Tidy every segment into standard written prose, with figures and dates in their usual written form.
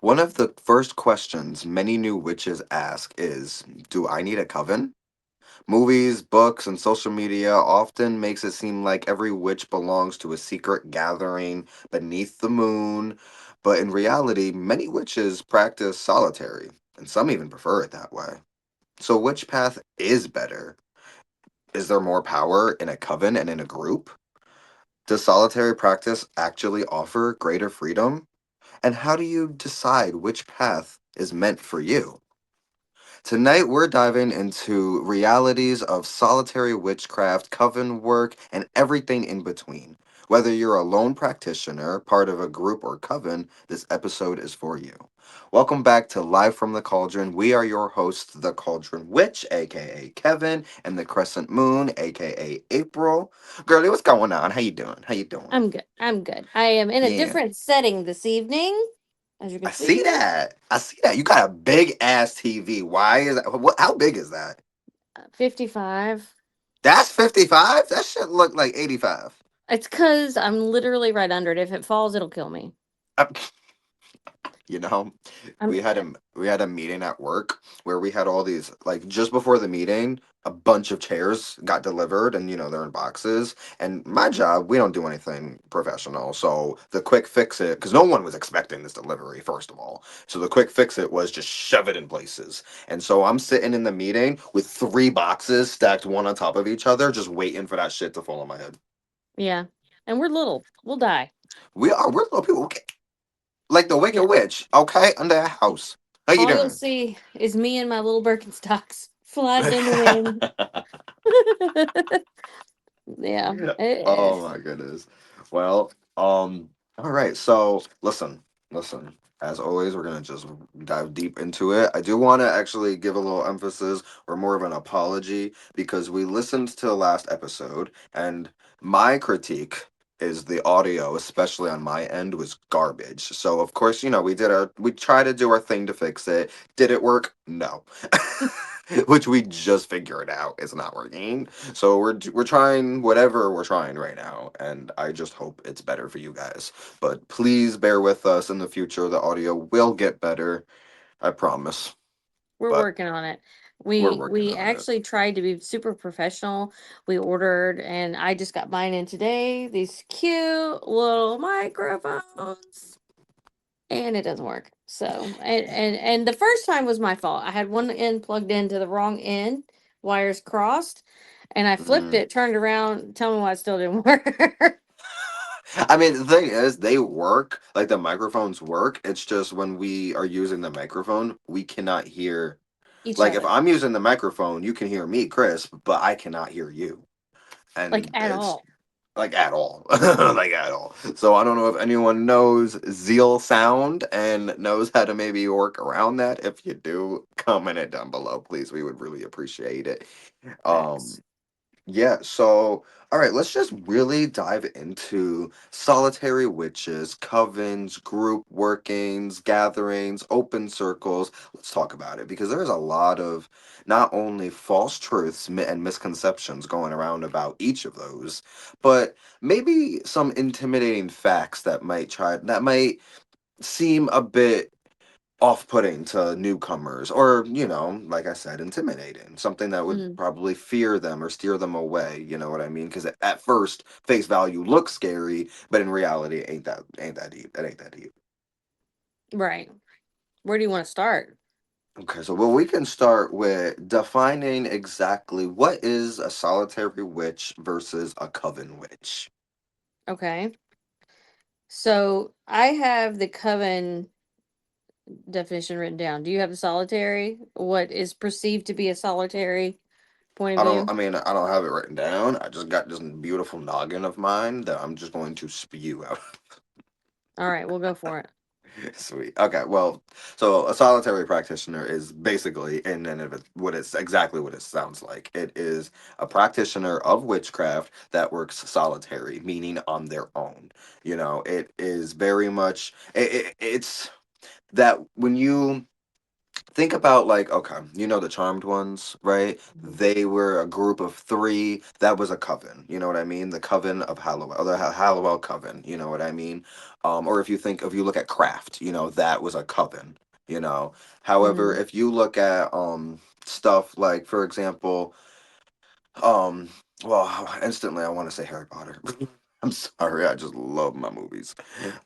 One of the first questions many new witches ask is, do I need a coven? Movies, books, and social media often makes it seem like every witch belongs to a secret gathering beneath the moon, but in reality, many witches practice solitary, and some even prefer it that way. So which path is better? Is there more power in a coven and in a group? Does solitary practice actually offer greater freedom? And how do you decide which path is meant for you? Tonight, we're diving into realities of solitary witchcraft, coven work, and everything in between. Whether you're a lone practitioner, part of a group, or coven, this episode is for you. Welcome back to Live from the Cauldron. We are your hosts, the Cauldron Witch, aka Kevin, and the Crescent Moon, aka April. Girlie, what's going on? How you doing? How you doing? I'm good. I'm good. I am in a Yeah. different setting this evening, as you can I see see. that. I see that. You got a big ass TV. Why is that? How big is that? 55. That's 55? That shit look like 85. It's because I'm literally right under it. If it falls, it'll kill me. Uh, You know, I'm. we had a meeting at work where we had all these, like, just before the meeting, a bunch of chairs got delivered, and they're in boxes. And my job, we don't do anything professional, so the quick fix it, because no one was expecting this delivery, first of all. So the quick fix it was just shove it in places. And so I'm sitting in the meeting with three boxes stacked one on top of each other, just waiting for that shit to fall on my head. Yeah. And we're little. We'll die. We're little people, okay? Like the Wicked Yeah. Witch, okay, under a house. How you All you'll doing? see is me and my little Birkenstocks floating in the wind. Yeah. Oh my goodness. Well, all right. So listen. As always, we're gonna just dive deep into it. I do want to actually give a little emphasis or more of an apology because we listened to the last episode, and my critique is the audio, especially on my end, was garbage. So of course, we try to do our thing to fix it. Did it work? No. Which we just figured out is not working. So we're trying whatever we're trying right now, and I just hope it's better for you guys. But please bear with us in the future. The audio will get better, I promise. We're But working on it. we're We working we on it. actually tried to be super professional. We ordered, and I just got mine in today. These cute little microphones, and it doesn't work. So, and the first time was my fault. I had one end plugged into the wrong end, wires crossed, and I flipped Mm. it, turned around. Tell me why it still didn't work. I mean, the thing is, they work. Like the microphones work. It's just when we are using the microphone, we cannot hear. Each Like if other, I'm using the microphone, you can hear me, Chris, but I cannot hear you, like and at it's all. like at all. Like at all. So I don't know if anyone knows Zeal Sound and knows how to maybe work around that. If you do, comment it down below, please. We would really appreciate it. Um Facts. yeah, so all right, let's just really dive into solitary witches, covens, group workings, gatherings, open circles. Let's talk about it because there's a lot of not only false truths and misconceptions going around about each of those, but maybe some intimidating facts that might seem a bit off-putting to newcomers, or like I said, intimidating, something that would Mhm. probably fear them or steer them away, you know what I mean? Because at first face value looks scary, but in reality it ain't that deep. It ain't that deep. Right. Where do you want to start? Okay, so well, we can start with defining exactly what is a solitary witch versus a coven witch. Okay. So I have the coven definition written down. Do you have the solitary? What is perceived to be a solitary point of view? I don't have it written down. I just got this beautiful noggin of mine that I'm just going to spew out. All right, we'll go for it. Sweet. Okay. Well, so a solitary practitioner is basically, in and of it, exactly what it sounds like. It is a practitioner of witchcraft that works solitary, meaning on their own. It is very much. It's that when you Think about like, okay, you know the Charmed ones, right? Mhm. They were a group of three. That was a coven. You know what I mean? The Coven of Hallowell, or the Hallowell Coven. You know what I mean? Or if you look at Craft, that was a coven. You know. However, Mhm. if you look at stuff like, for example, um, well, instantly I want to say Harry Potter. I'm sorry, I just love my movies.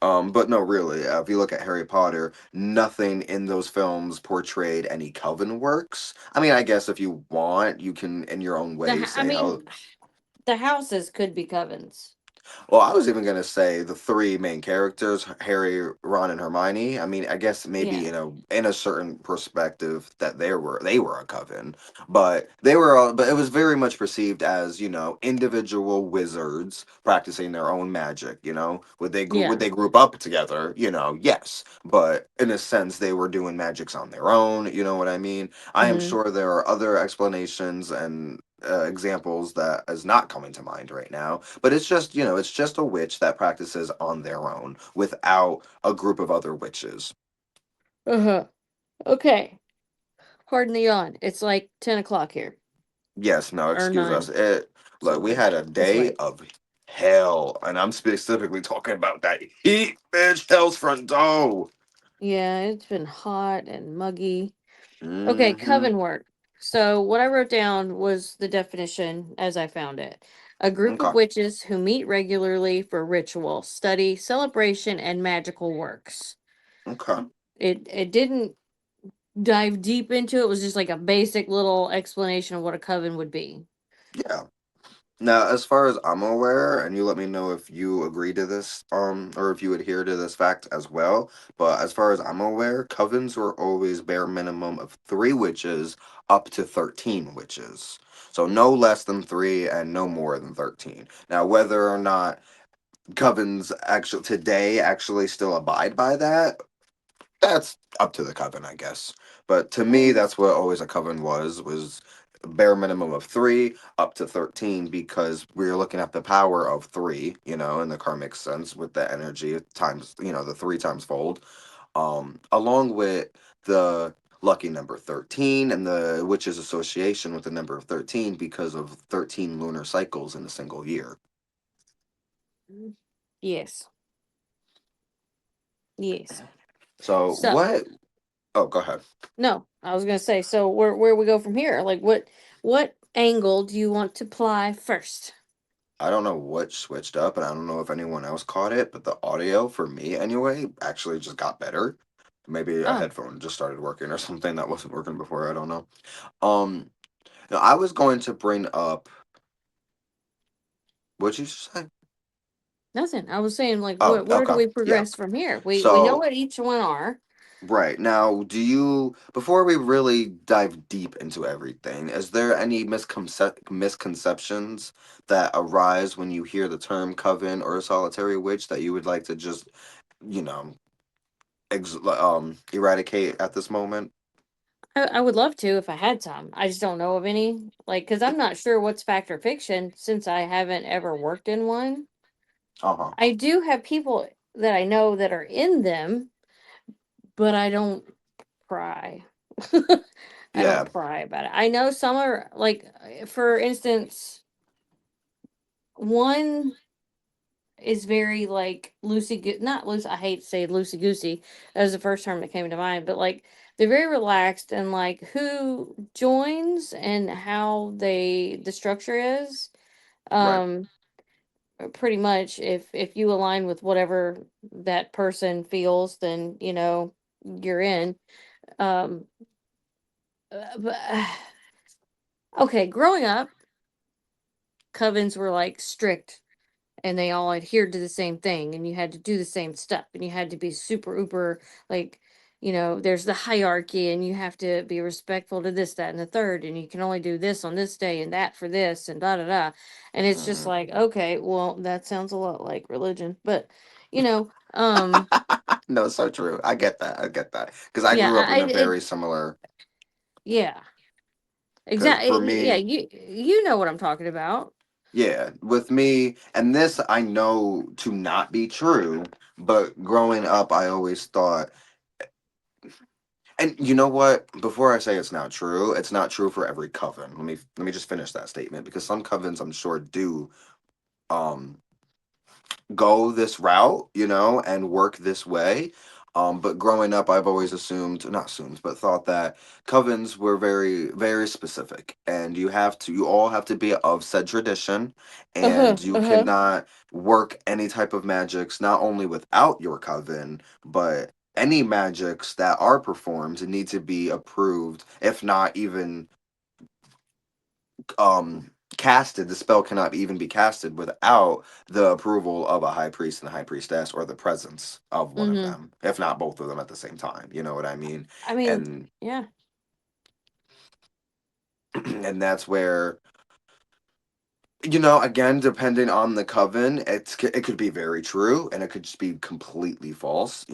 But no, really, if you look at Harry Potter, nothing in those films portrayed any coven works. I mean, I guess if you want, you can, in your own way, I say how. mean, the houses could be covens. Well, I was even gonna say the three main characters, Harry, Ron, and Hermione. I mean, I guess maybe Yeah. in a certain perspective that they were a coven, but but it was very much perceived as individual wizards practicing their own magic. Would Yeah. they group up together? Yes, but in a sense they were doing magics on their own. You know what I mean? I am Mhm. sure there are other explanations and examples that is not coming to mind right now, but it's just a witch that practices on their own without a group of other witches. Uh-huh. Okay. Pardon the yawn. It's like 10 o'clock here. Yes, no, Or excuse us. 9 It Look, we something. had a It's day late. of hell, and I'm specifically talking about that heat, bitch. Hell's front door. Yeah, it's been hot and muggy. Okay, Mm-hmm. coven work. So, what I wrote down was the definition as I found it. A group of Okay. witches who meet regularly for ritual, study, celebration, and magical works. Okay. It didn't dive deep into it. It was just like a basic little explanation of what a coven would be. Yeah. Now, as far as I'm aware, and you let me know if you agree to this, or if you adhere to this fact as well. But as far as I'm aware, covens were always bare minimum of three witches up to 13 witches. So no less than three and no more than 13. Now, whether or not covens actually today actually still abide by that, that's up to the coven, I guess. But to me, Mm. that's what always a coven was a bare minimum of three up to 13 because we're looking at the power of three, in the karmic sense with the energy times, the three times fold, along with the lucky number 13 and the witch's association with the number of 13 because of 13 lunar cycles in a single year. Yes. Yes. So So, what? Oh, go ahead. no, I was gonna say. So, where we go from here? Like, what angle do you want to apply first? I don't know what switched up, and I don't know if anyone else caught it, but the audio for me anyway actually just got better. Maybe a Oh, headphone just started working or something that wasn't working before. I don't know. Um, now I was going to bring up what you say. nothing. I was saying, like, Oh, where do okay, we yeah. progress from here? We know So what each one are. right now, before we really dive deep into everything, is there any misconceptions that arise when you hear the term coven or solitary witch that you would like to just you know eradicate at this moment? I would love to if I had some. I just don't know of any. Like, because I'm not sure what's fact or fiction since I haven't ever worked in one. Uh-huh. I do have people that I know that are in them, but I don't pry. I Yeah. don't pry about it. I know some are like, for instance, one is very like loosey, not loose. I hate to say loosey goosey. That was the first term that came to mind, but like they're very relaxed and like who joins and how the structure is. Right. Um, Pretty much if you align with whatever that person feels, then you're in. Um, but, okay, growing up, covens were like strict and they all adhered to the same thing and you had to do the same stuff and you had to be super uber like there's the hierarchy and you have to be respectful to this that and the third and you can only do this on this day and that for this and da da da, and it's just Hmm. like, okay, well, that sounds a lot like religion, but you know um No, so true. I get that. I get that because I yeah, grew up in a it, very similar. yeah, Because for exactly, yeah, me, you know what I'm talking about. yeah, with me, and this I know to not be true, but growing up, I always thought And you know what? Before I say it's not true for every coven. Let me just finish that statement because some covens I'm sure do um go this route, and work this way. But growing up, I've always not assumed, but thought that covens were very, very specific, and you all have to be of said tradition, Uh-huh. and you Uh-huh. cannot work any type of magics, not only without your coven, but any magics that are performed need to be approved, if not even casted. The spell cannot even be casted without the approval of a high priest and a high priestess, or the presence of one of Mm-hmm. them, if not both of them at the same time. You know what I mean? I mean, And yeah. and that's where, again, depending on the coven, it could be very true, and it could just be completely false.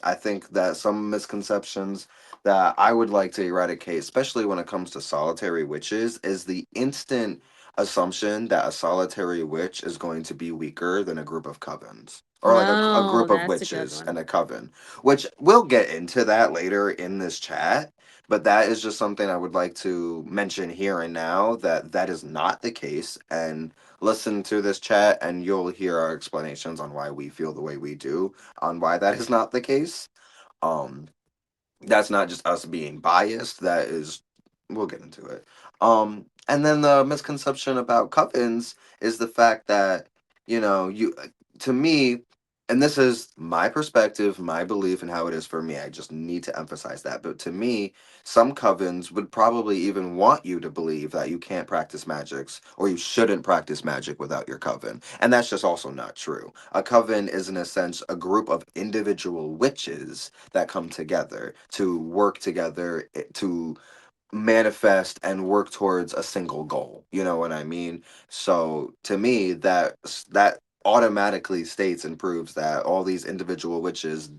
I think that some misconceptions that I would like to eradicate, especially when it comes to solitary witches, is the instant assumption that a solitary witch is going to be weaker than a group of covens, or like a Oh, group of that's a good witches one. and a coven, which we'll get into that later in this chat. But that is just something I would like to mention here and now, that that is not the case. And listen to this chat, and you'll hear our explanations on why we feel the way we do, on why that is not the case. Um, that's not just us being biased. That is, we'll get into it. And then the misconception about covens is the fact that, you to me, and this is my perspective, my belief, and how it is for me. I just need to emphasize that. But to me, some covens would probably even want you to believe that you can't practice magics, or you shouldn't practice magic without your coven. And that's just also not true. A coven is, in a sense, a group of individual witches that come together to work together, to manifest and work towards a single goal. You know what I mean? So to me, that automatically states and proves that all these individual witches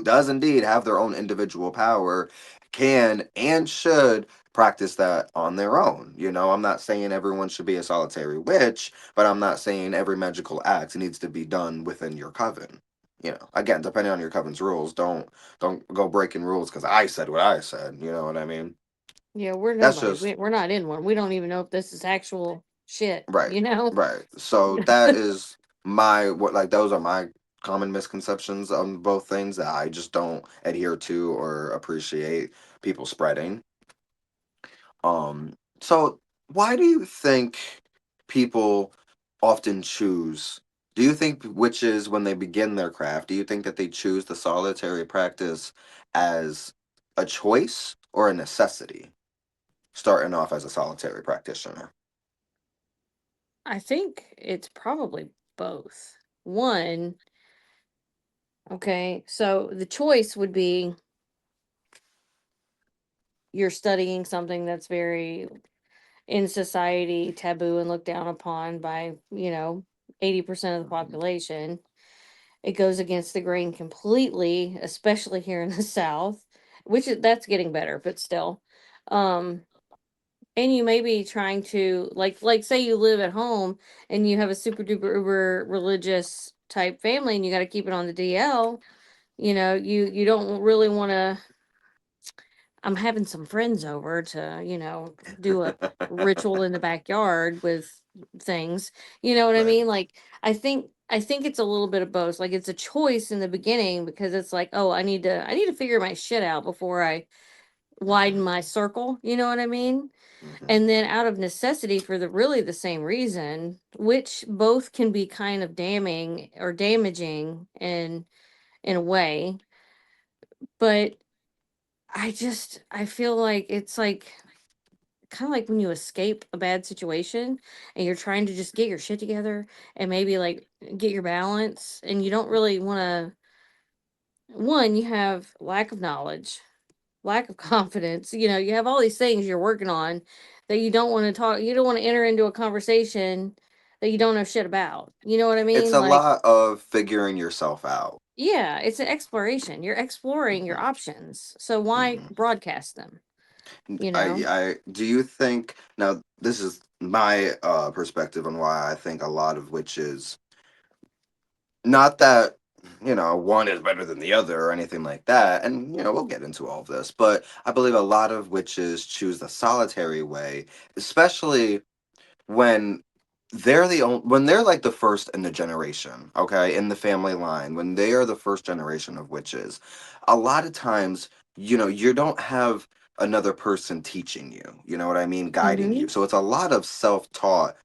does indeed have their own individual power, can and should practice that on their own. I'm not saying everyone should be a solitary witch, but I'm not saying every magical act needs to be done within your coven. Again, depending on your coven's rules, don't go breaking rules because I said what I said. You know what I mean? Yeah, we're That's nobody. just We're not in one. We don't even know if this is actual shit, right, you know? right. So that is my what like those are my common misconceptions on both things that I just don't adhere to or appreciate people spreading. So why do you think people often choose? Do you think witches, when they begin their craft, do you think that they choose the solitary practice as a choice or a necessity, starting off as a solitary practitioner? I think it's probably both. One, okay, so the choice would be you're studying something that's very in society taboo and looked down upon by, 80% of the population. It goes against the grain completely, especially here in the South, which that's getting better, but still. Um, and you may be trying to like say you live at home and you have a super duper uber religious type family and you got to keep it on the DL. You don't really want to. I'm having some friends over to, do a ritual in the backyard with things. You know what I Right. mean? Like I think it's a little bit of both. Like it's a choice in the beginning because it's like, oh, I need to figure my shit out before I widen Hmm. my circle. You know what I mean? Hmm. And then out of necessity for the really the same reason, which both can be kind of damning or damaging in a way, but I feel like it's like kind of like when you escape a bad situation and you're trying to just get your shit together and maybe like get your balance and you don't really want to. One, you have lack of knowledge, lack of confidence. You have all these things you're working on that you don't want to talk, you don't want to enter into a conversation that you don't know shit about. You know what I It's mean? a Like, lot of figuring yourself out. yeah, it's an exploration. You're exploring your Hmm. options. So why Hmm. broadcast them, you know? I do you think now this is my perspective on why I think a lot of witches, not that. one is better than the other or anything like that. And, we'll get into all of this. But I believe a lot of witches choose the solitary way, especially when when they're like the first in the generation, okay, in the family line, when they are the first generation of witches. A lot of times, you don't have another person teaching you, you know what I mean, guiding you. Mm-hmm. So it's a lot of self-taught.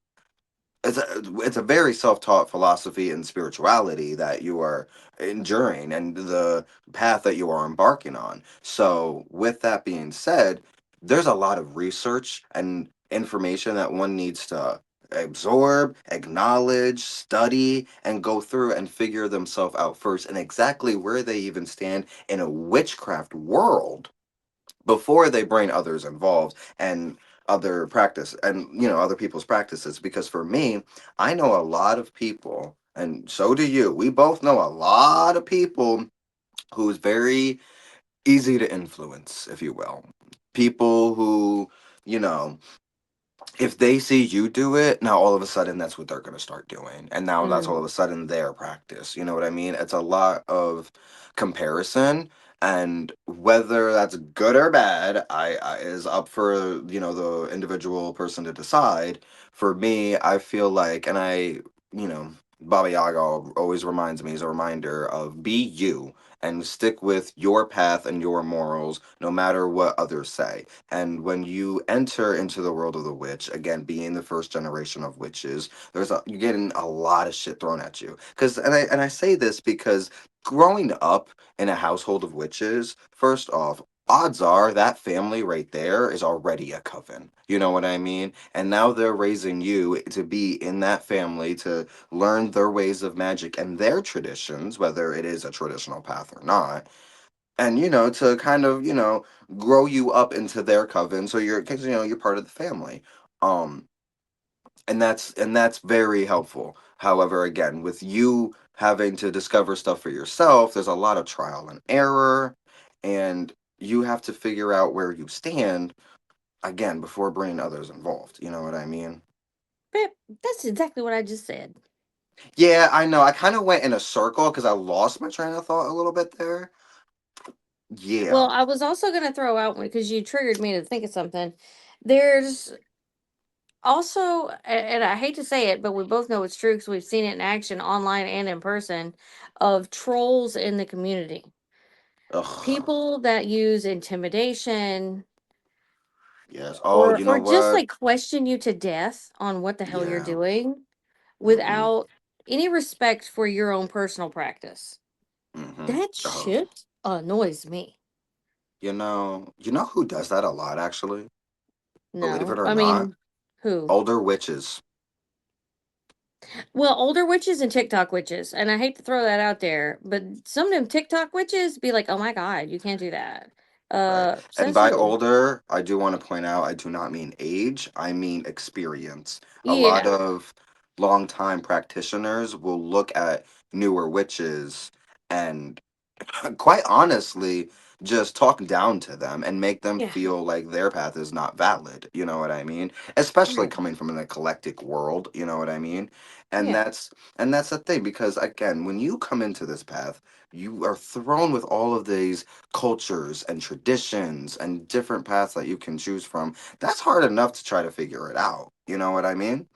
It's a very self-taught philosophy and spirituality that you are enduring, and the path that you are embarking on. So with that being said, there's a lot of research and information that one needs to absorb, acknowledge, study, and go through and figure themselves out first, and exactly where they even stand in a witchcraft world before they bring others involved and other practice and other people's practices. Because for me, I know a lot of people, and so do you. We both know a lot of people who's very easy to influence, if you will. People who, you know if they see you do it, now all of a sudden that's what they're going to start doing. And now that's all Mm. of a sudden their practice. You know what I mean? It's a lot of comparison. And whether that's good or bad, I is up for, the individual person to decide. For me, I feel like, and Baba Yaga always reminds me, as a reminder of be you and stick with your path and your morals, no matter what others say. And when you enter into the world of the witch, again, being the first generation of witches, you're getting a lot of shit thrown at you. And I say this because growing up in a household of witches, first off, odds are that family right there is already a coven. You know what I mean? And now they're raising you to be in that family, to learn their ways of magic and their traditions, whether it is a traditional path or not, and to kind of grow you up into their coven, so you're, because you're part of the family. um and that's very helpful. However, again, with you having to discover stuff for yourself, there's a lot of trial and error, and you have to figure out where you stand, again, before bringing others involved. You know what I mean? But that's exactly what I just said. Yeah, I know, I kind of went in a circle because I lost my train of thought a little bit there. Well, Yeah. I was also going to throw out because you triggered me to think of something. There's also, and I hate to say it, but we both know it's true because we've seen it in action online and in person, of trolls in the community. Ugh. People that use intimidation Yes. Oh, or you know or just what? like question you to death on what the hell you're Yeah. doing Mm-hmm. without any respect for your own personal practice. Mm-hmm. That Oh, shit annoys me. you know who does that a lot, actually? Believe it No, or I not, mean, who? older witches. Well, older witches and TikTok witches, and I hate to throw that out there, but some of them TikTok witches be like, "Oh my god, you can't do that." Right. And Says by who? older, I do want to point out, I do not mean age, I mean experience. A lot Yeah, of longtime practitioners will look at newer witches and quite honestly just talk down to them and make them yeah, feel like their path is not valid. You know what I mean? Especially right, coming from an eclectic world. You know what I mean? and yeah, that's and that's the thing, because again, when you come into this path, you are thrown with all of these cultures and traditions and different paths that you can choose from. That's hard enough to try to figure it out. You know what I mean?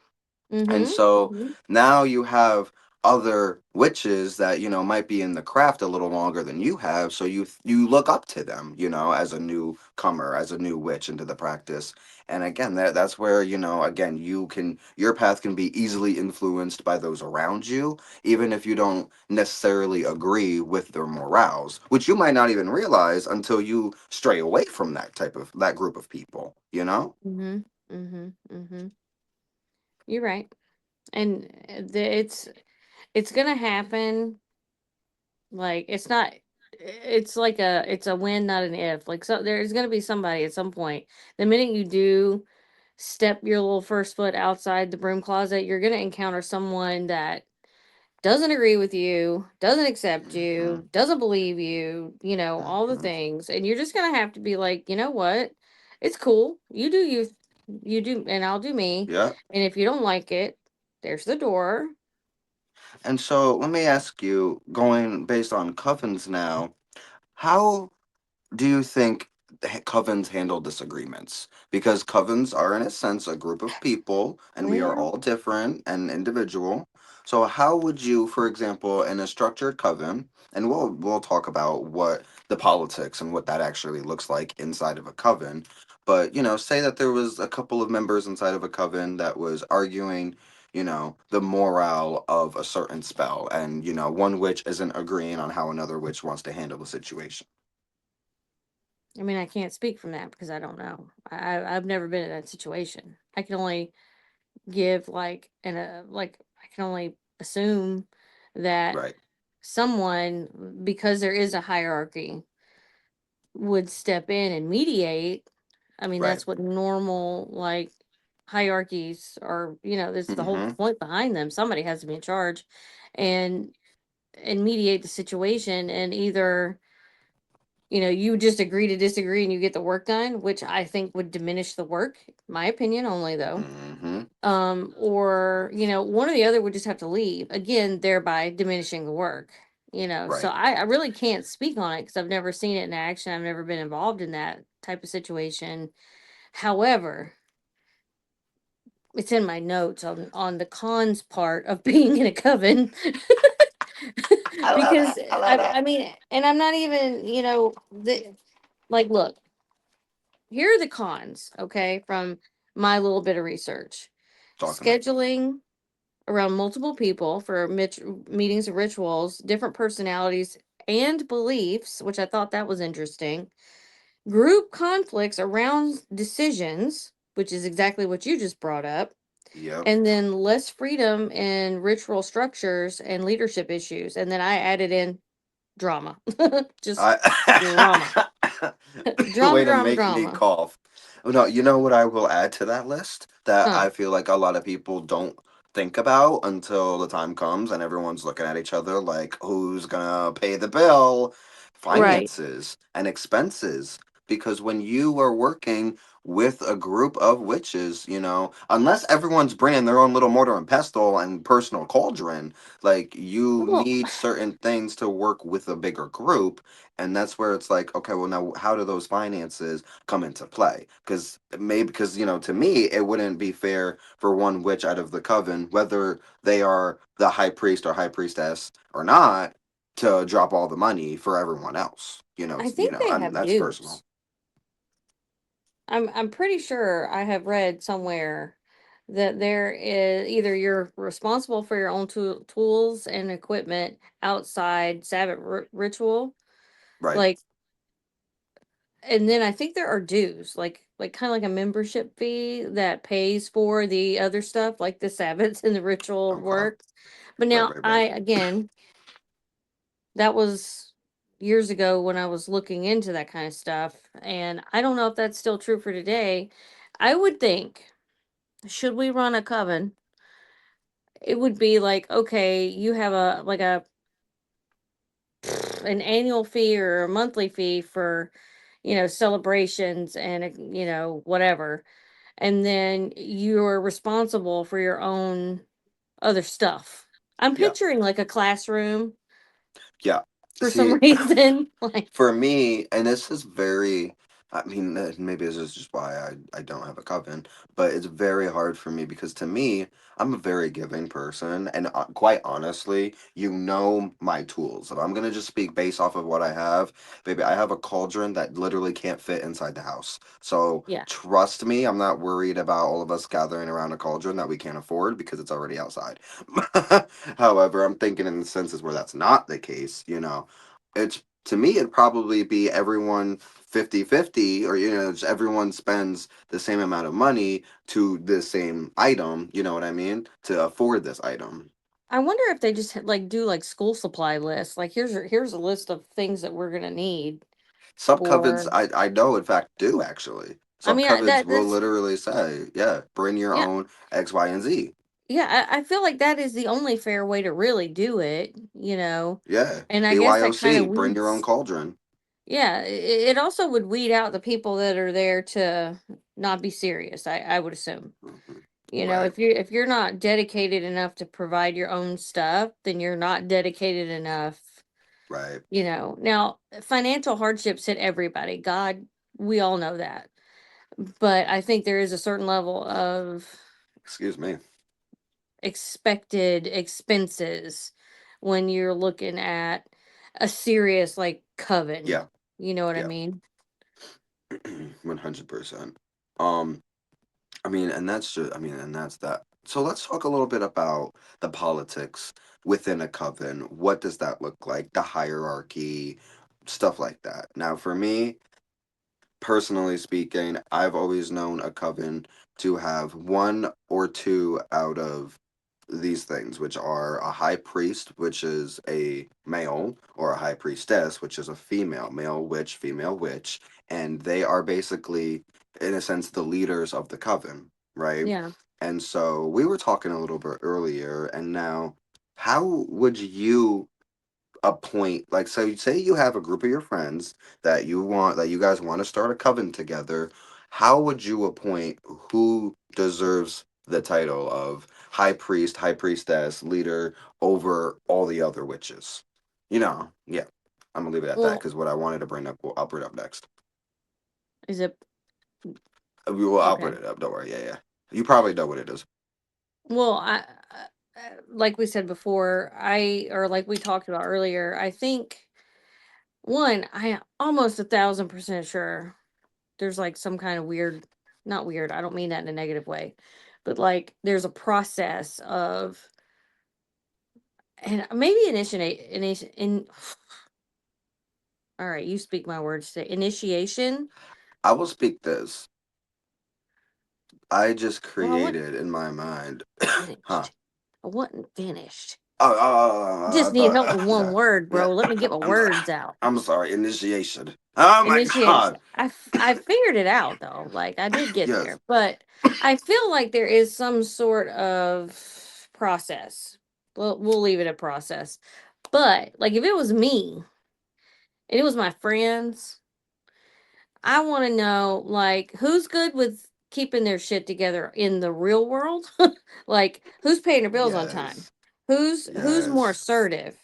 And mm-hmm, so mm-hmm. now you have other witches that might be in the craft a little longer than you have, so you look up to them, as a newcomer, as a new witch into the practice. And again, that's where, again, your path can be easily influenced by those around you, even if you don't necessarily agree with their morals, which you might not even realize until you stray away from that group of people, you know? Mm-hmm, mm-hmm, mm-hmm. You're right, and it's gonna happen. Like it's not. It's like it's a when, not an if. Like so, there's gonna be somebody at some point. The minute you do step your little first foot outside the broom closet, you're gonna encounter someone that doesn't agree with you, doesn't accept Hmm. you, doesn't believe you, all the Hmm. things. And you're just gonna have to be like, you know what? It's cool. You do you, you do, and I'll do me. Yeah. And if you don't like it, there's the door. And so let me ask you, going based on covens now, how do you think covens handle disagreements? Because covens are, in a sense, a group of people, and we are Yeah. all different and individual. So, how would you, for example, in a structured coven, and we'll talk about what the politics and what that actually looks like inside of a coven. But say that there was a couple of members inside of a coven that was arguing. The morale of a certain spell, and one witch isn't agreeing on how another witch wants to handle the situation. I mean, I can't speak from that because I don't know. I've never been in that situation. I can only give like I can only assume that Right. someone, because there is a hierarchy, would step in and mediate. I mean, Right. that's what normal like hierarchies are. This is the whole Mm-hmm. point behind them. Somebody has to be in charge, and mediate the situation, and either you just agree to disagree and you get the work done, which I think would diminish the work. My opinion only, though. Mm-hmm. Or one or the other would just have to leave again, thereby diminishing the work. So Right. I really can't speak on it because I've never seen it in action. I've never been involved in that type of situation. However, it's in my notes on the cons part of being in a coven. I love Because that. I love I that. mean, and I'm not even, like, look, here are the cons, okay, from my little bit of research. Talk to me. Scheduling around multiple people for meetings and rituals, different personalities and beliefs, which I thought that was interesting. Group conflicts around decisions, which is exactly what you just brought up. Yep. And then less freedom in ritual structures and leadership issues. And then I added in drama. Just drama. I Drama, Way to drama, make me drama. cough. Oh, no, you know what I will add to that list that Huh. I feel like a lot of people don't think about until the time comes and everyone's looking at each other like who's gonna pay the bill? Right. Finances and expenses. Because when you are working with a group of witches, unless everyone's bringing their own little mortar and pestle and personal cauldron, like you Well, need certain things to work with a bigger group. And that's where it's like, okay, well, now how do those finances come into play? Because to me it wouldn't be fair for one witch out of the coven, whether they are the high priest or high priestess or not, to drop all the money for everyone else. I think they and have that's personal. dues. I'm pretty sure I have read somewhere that there is either you're responsible for your own tools and equipment outside Sabbath ritual, Right. like, and then I think there are dues, like kind of like a membership fee that pays for the other stuff, like the Sabbaths and the ritual Okay. work. But Right, now right, I right. again, that was years ago when I was looking into that kind of stuff, and I don't know if that's still true for today. I would think, should we run a coven, it would be like, okay, you have a like a an annual fee or a monthly fee for, celebrations and whatever. And then you're responsible for your own other stuff. I'm Yeah. picturing like a classroom Yeah. for some See, reason. Like, for me, and this is very, I mean, maybe this is just why I don't have a coven, but it's very hard for me because to me, I'm a very giving person. And quite honestly, my tools. If I'm going to just speak based off of what I have, baby, I have a cauldron that literally can't fit inside the house. So yeah. trust me, I'm not worried about all of us gathering around a cauldron that we can't afford because it's already outside. However, I'm thinking in the senses where that's not the case, it's to me it'd probably be everyone 50-50, or just everyone spends the same amount of money to the same item, you know what I mean, to afford this item. I wonder if they just like do like school supply lists. Like, here's a list of things that we're gonna need Some covens, for. I know, in fact, do actually. I Some mean, covens will that's literally say, yeah, bring your yeah. own X, Y, and Z. Yeah, I feel like that is the only fair way to really do it. Yeah, And I guess that kind BYOC, of bring your own weeds. cauldron. Yeah, it also would weed out the people that are there to not be serious. I would assume. Mhm. You know, Right. if you're not dedicated enough to provide your own stuff, then you're not dedicated enough. Right. You know, now financial hardships hit everybody. God, we all know that. But I think there is a certain level of Excuse me. expected expenses when you're looking at a serious like coven. Yeah. You know what I Yeah. mean? 100%. Um, I mean, and that's just, I mean, and that's that. So let's talk a little bit about the politics within a coven. What does that look like? The hierarchy, stuff like that. Now, for me, personally speaking, I've always known a coven to have one or two out of these things, which are a high priest, which is a male, or a high priestess, which is a female, male witch, female witch, and they are basically, in a sense, the leaders of the coven, right? Yeah. And so we were talking a little bit earlier, and now, how would you appoint, like, so say you have a group of your friends that you guys want to start a coven together, how would you appoint who deserves the title of high priest, high priestess, leader over all the other witches? Yeah, I'm gonna leave it at that Well, because what I wanted to bring up, I'll bring it up next. is it Well, I'll bring okay? it up, don't worry. Yeah, yeah, you probably know what it is. Well, like we said before, or like we talked about earlier, I think one, I am almost 1,000% sure there's like some kind of weird, not weird, I don't mean that in a negative way, but like there's a process of, and maybe all right, you speak my words today. Initiation. I will speak this. I just Well, I wasn't created in my mind. Huh. finished. I wasn't finished. I Just need help with one thought. word, Yeah, bro. Let me get my I'm words out. I'm sorry. Initiation. Oh my Initiation. god. I figured it out though. Like I did get Yes. there, but I feel like there is some sort of process. We'll leave it a process. But like if it was me and it was my friends, I want to know like who's good with keeping their shit together in the real world? Like who's paying their bills on time? Yes. Who's more Yes. assertive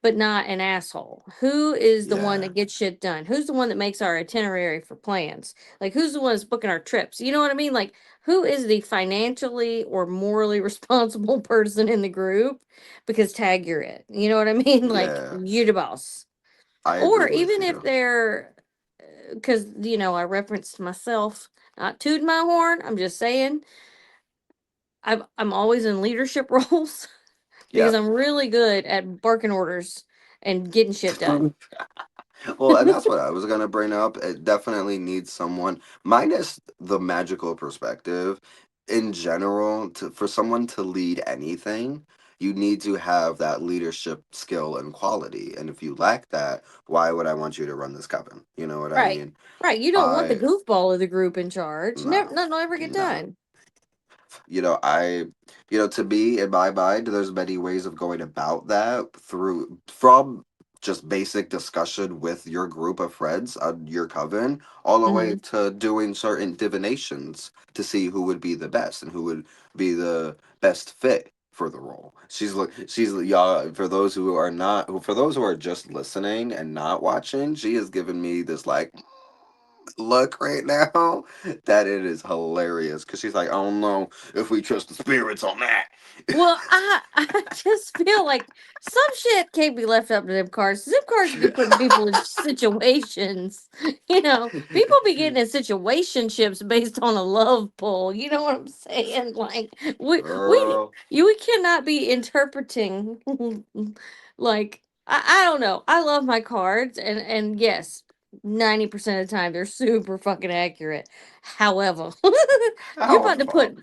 but not an asshole? Who is the one Yeah. that gets shit done? Who's the one that makes our itinerary for plans? Like who's the one that's booking our trips? You know what I mean? Like who is the financially or morally responsible person in the group? Because tag you're it. You know what I mean? Like Yeah. you're the boss. I Or agree with even if you. they're because I referenced myself, not tooting my horn. I'm just saying I'm always in leadership roles because Yeah. I'm really good at barking orders and getting shit done. Well, and that's what I was gonna bring up. It definitely needs someone minus the magical perspective. In general, for someone to lead anything, you need to have that leadership skill and quality. And if you lack that, why would I want you to run this coven? You know what I Right. mean? Right. You don't want the I goofball of the group in charge. No, Never nothing will ever get no. done. I, to me, in my mind, there's many ways of going about that through from just basic discussion with your group of friends on your coven, all the way Hmm. to doing certain divinations to see who would be the best and who would be the best fit for the role. She's y'all, for those who are not, for those who are just listening and not watching, she has given me this like look right now that it is hilarious because she's like, I don't know if we trust the spirits on that. Well, I just feel like some shit can't be left up to them cards. Them cards be putting people in situations. People be getting in situationships based on a love pull. You know what I'm saying? Like Girl, we cannot be interpreting like I don't know. I love my cards and yes, 90% of the time they're super fucking accurate. However, you're about to however, put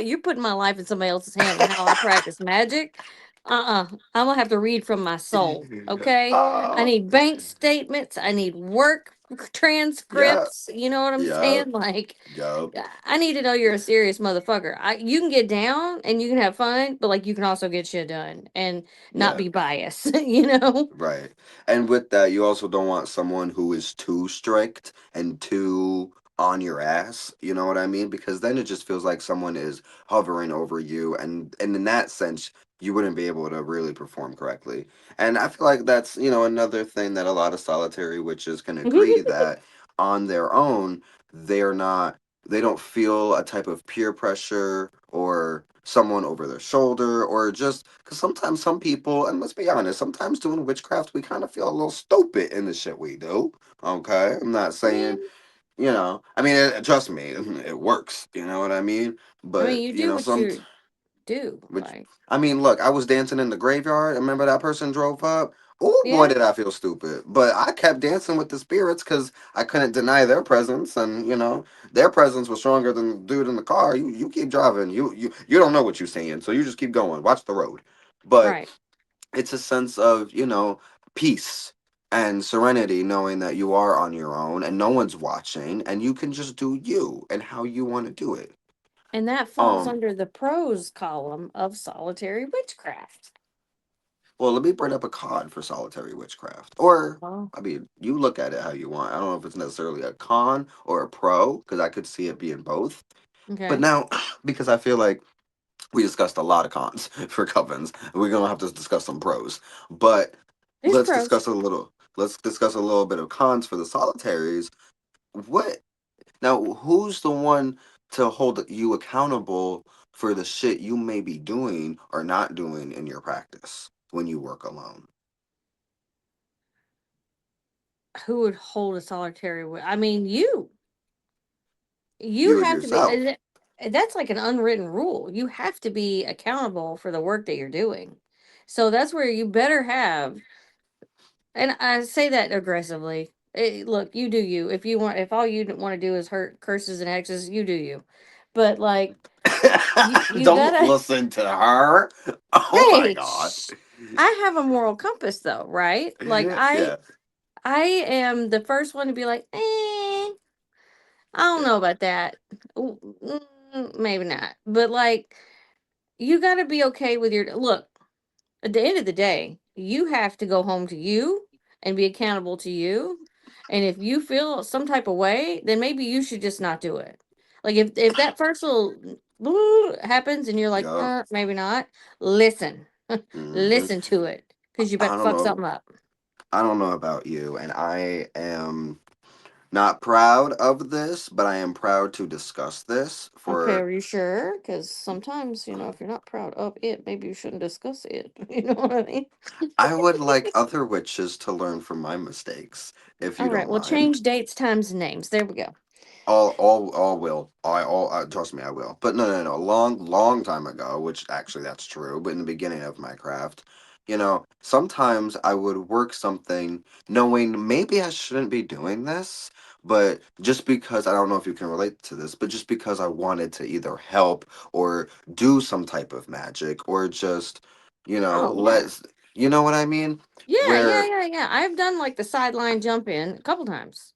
you're putting my life in somebody else's hand and how I practice magic. I'm gonna have to read from my soul. Okay, I oh, need bank statements. I need work yeah, transcripts. You know what I'm yeah, saying? Like, yup, I need to know you're a serious motherfucker. You can get down and you can have fun, but like you can also get shit done and not yeah. be biased. You know? Right. And with that, you also don't want someone who is too strict and too on your ass, you know what I mean? Because then it just feels like someone is hovering over you, and in that sense you wouldn't be able to really perform correctly. And I feel like that's, another thing that a lot of solitary witches can agree that on their own they're not they don't feel a type of peer pressure or someone over their shoulder, or just because sometimes some people, and let's be honest, sometimes doing witchcraft we kind of feel a little stupid in the shit we do. Okay, I'm not saying, I mean, trust me, it works. You know what I mean? I mean, But you do what some, you do. which, Like, I mean, look, I was dancing in the graveyard. Remember that person drove up? Oh boy, yeah, did I feel stupid! But I kept dancing with the spirits because I couldn't deny their presence, and their presence was stronger than the dude in the car. You keep driving. You don't know what you're saying, so you just keep going. Watch the road. But right. it's a sense of, peace and serenity, knowing that you are on your own and no one's watching, and you can just do you and how you want to do it. And that falls um under the pros column of solitary witchcraft. well, let me bring up a con for solitary witchcraft, or Oh, I mean, you look at it how you want. I don't know if it's necessarily a con or a pro, because I could see it being both. But okay. now, because I feel like we discussed a lot of cons for covens, we're gonna have to discuss some pros. But There's let's pros. discuss a little let's discuss a little bit of cons for the solitaries. What Now, who's the one to hold you accountable for the shit you may be doing or not doing in your practice when you work alone? Who would hold a solitary I mean, you. You You and have to be. yourself. That's like an unwritten rule. You have to be accountable for the work that you're doing. So that's where you better have, and I say that aggressively. Look, you do you. If you want, if all you want to do is hurt curses and hexes, you do you. But like, you Don't gotta. listen to her. Oh my Hey, god. shh. I have a moral compass though, right? Like Yeah. I am the first one to be like, I don't Yeah. know about that. Maybe not. But like, you got to be okay with your look. At the end of the day, you have to go home to you and be accountable to you. And if you feel some type of way, then maybe you should just not do it. Like if that first little happens and you're like, Yeah. maybe not. Listen, Hmm. listen to it because you I about to don't fuck know. something up. I don't know about you, and I am not proud of this, but I am proud to discuss this Okay, for. are you sure? Because sometimes, if you're not proud of it, maybe you shouldn't discuss it. You know what I mean? I would like other witches to learn from my mistakes, if All you right, don't well, mind. change dates, times, and names. There we go. All will. Trust me, I will. But no, no, no. Long time ago, which actually that's true. But in the beginning of my craft, sometimes I would work something knowing maybe I shouldn't be doing this, but just because I don't know if you can relate to this, but just because I wanted to either help or do some type of magic or just, Oh, yeah. let's, you know what I mean? Yeah, yeah, Where yeah, yeah. I've done like the sideline jump in a couple times.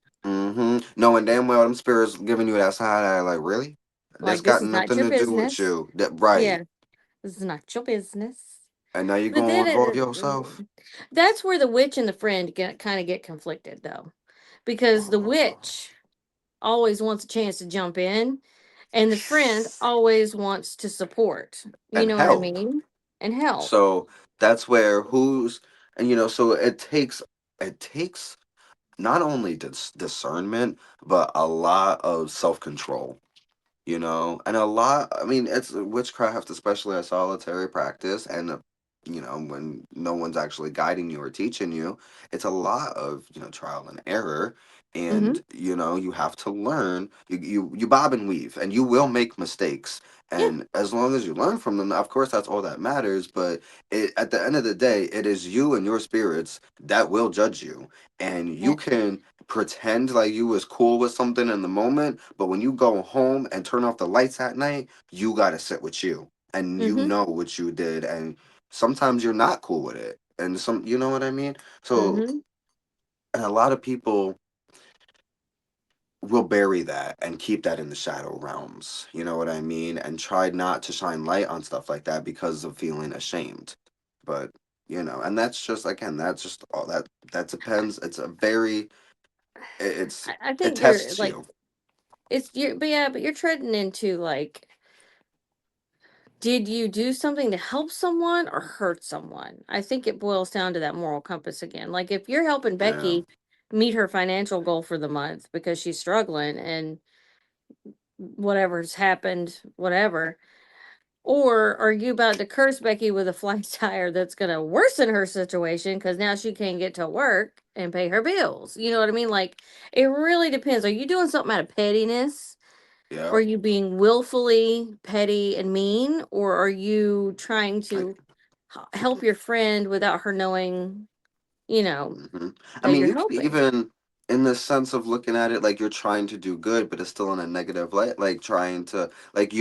knowing damn well them spirits giving you that side eye, like, really? That's Like, this got is not nothing your to do with business. you. That right. Yeah, this is not your business. And now you're But gonna then involve yourself. that's where the witch and the friend kind of get conflicted, though. Because the witch always wants a chance to jump in, and the friend always wants to support. You And know what I help. mean? And help. So that's where who's and so it takes not only discernment, but a lot of self-control. And a lot, I mean, it's witchcraft, especially a solitary practice, and when no one's actually guiding you or teaching you, it's a lot of trial and error. Mm-hmm. And you have to learn. You bob and weave, and you will make mistakes, Yeah, and as long as you learn from them, of course, that's all that matters. But at the end of the day, it is you and your spirits that will judge you, and you yeah. can pretend like you was cool with something in the moment, but when you go home and turn off the lights at night, you gotta sit with you, and you Mm-hmm. know what you did, and sometimes you're not cool with it, and you know what I mean. So, Mm-hmm. and a lot of people will bury that and keep that in the shadow realms, you know what I mean, and try not to shine light on stuff like that because of feeling ashamed. But and that's just, again, that's just all that depends. It's a very, it's I it think you're tests like you. it's you, but yeah, but you're treading into like, did you do something to help someone or hurt someone? I think it boils down to that moral compass again. Like if you're helping Yeah. Becky meet her financial goal for the month because she's struggling and whatever's happened, whatever. Or are you about to curse Becky with a flat tire that's going to worsen her situation because now she can't get to work and pay her bills? You know what I mean? Like, it really depends. Are you doing something out of pettiness? Or Yeah. are you being willfully petty and mean? Or are you trying Like, to help your friend without her knowing, you know, hmm I that mean, you're you could helping? even, in the sense of looking at it like you're trying to do good, but it's still in a negative light, like trying to, like,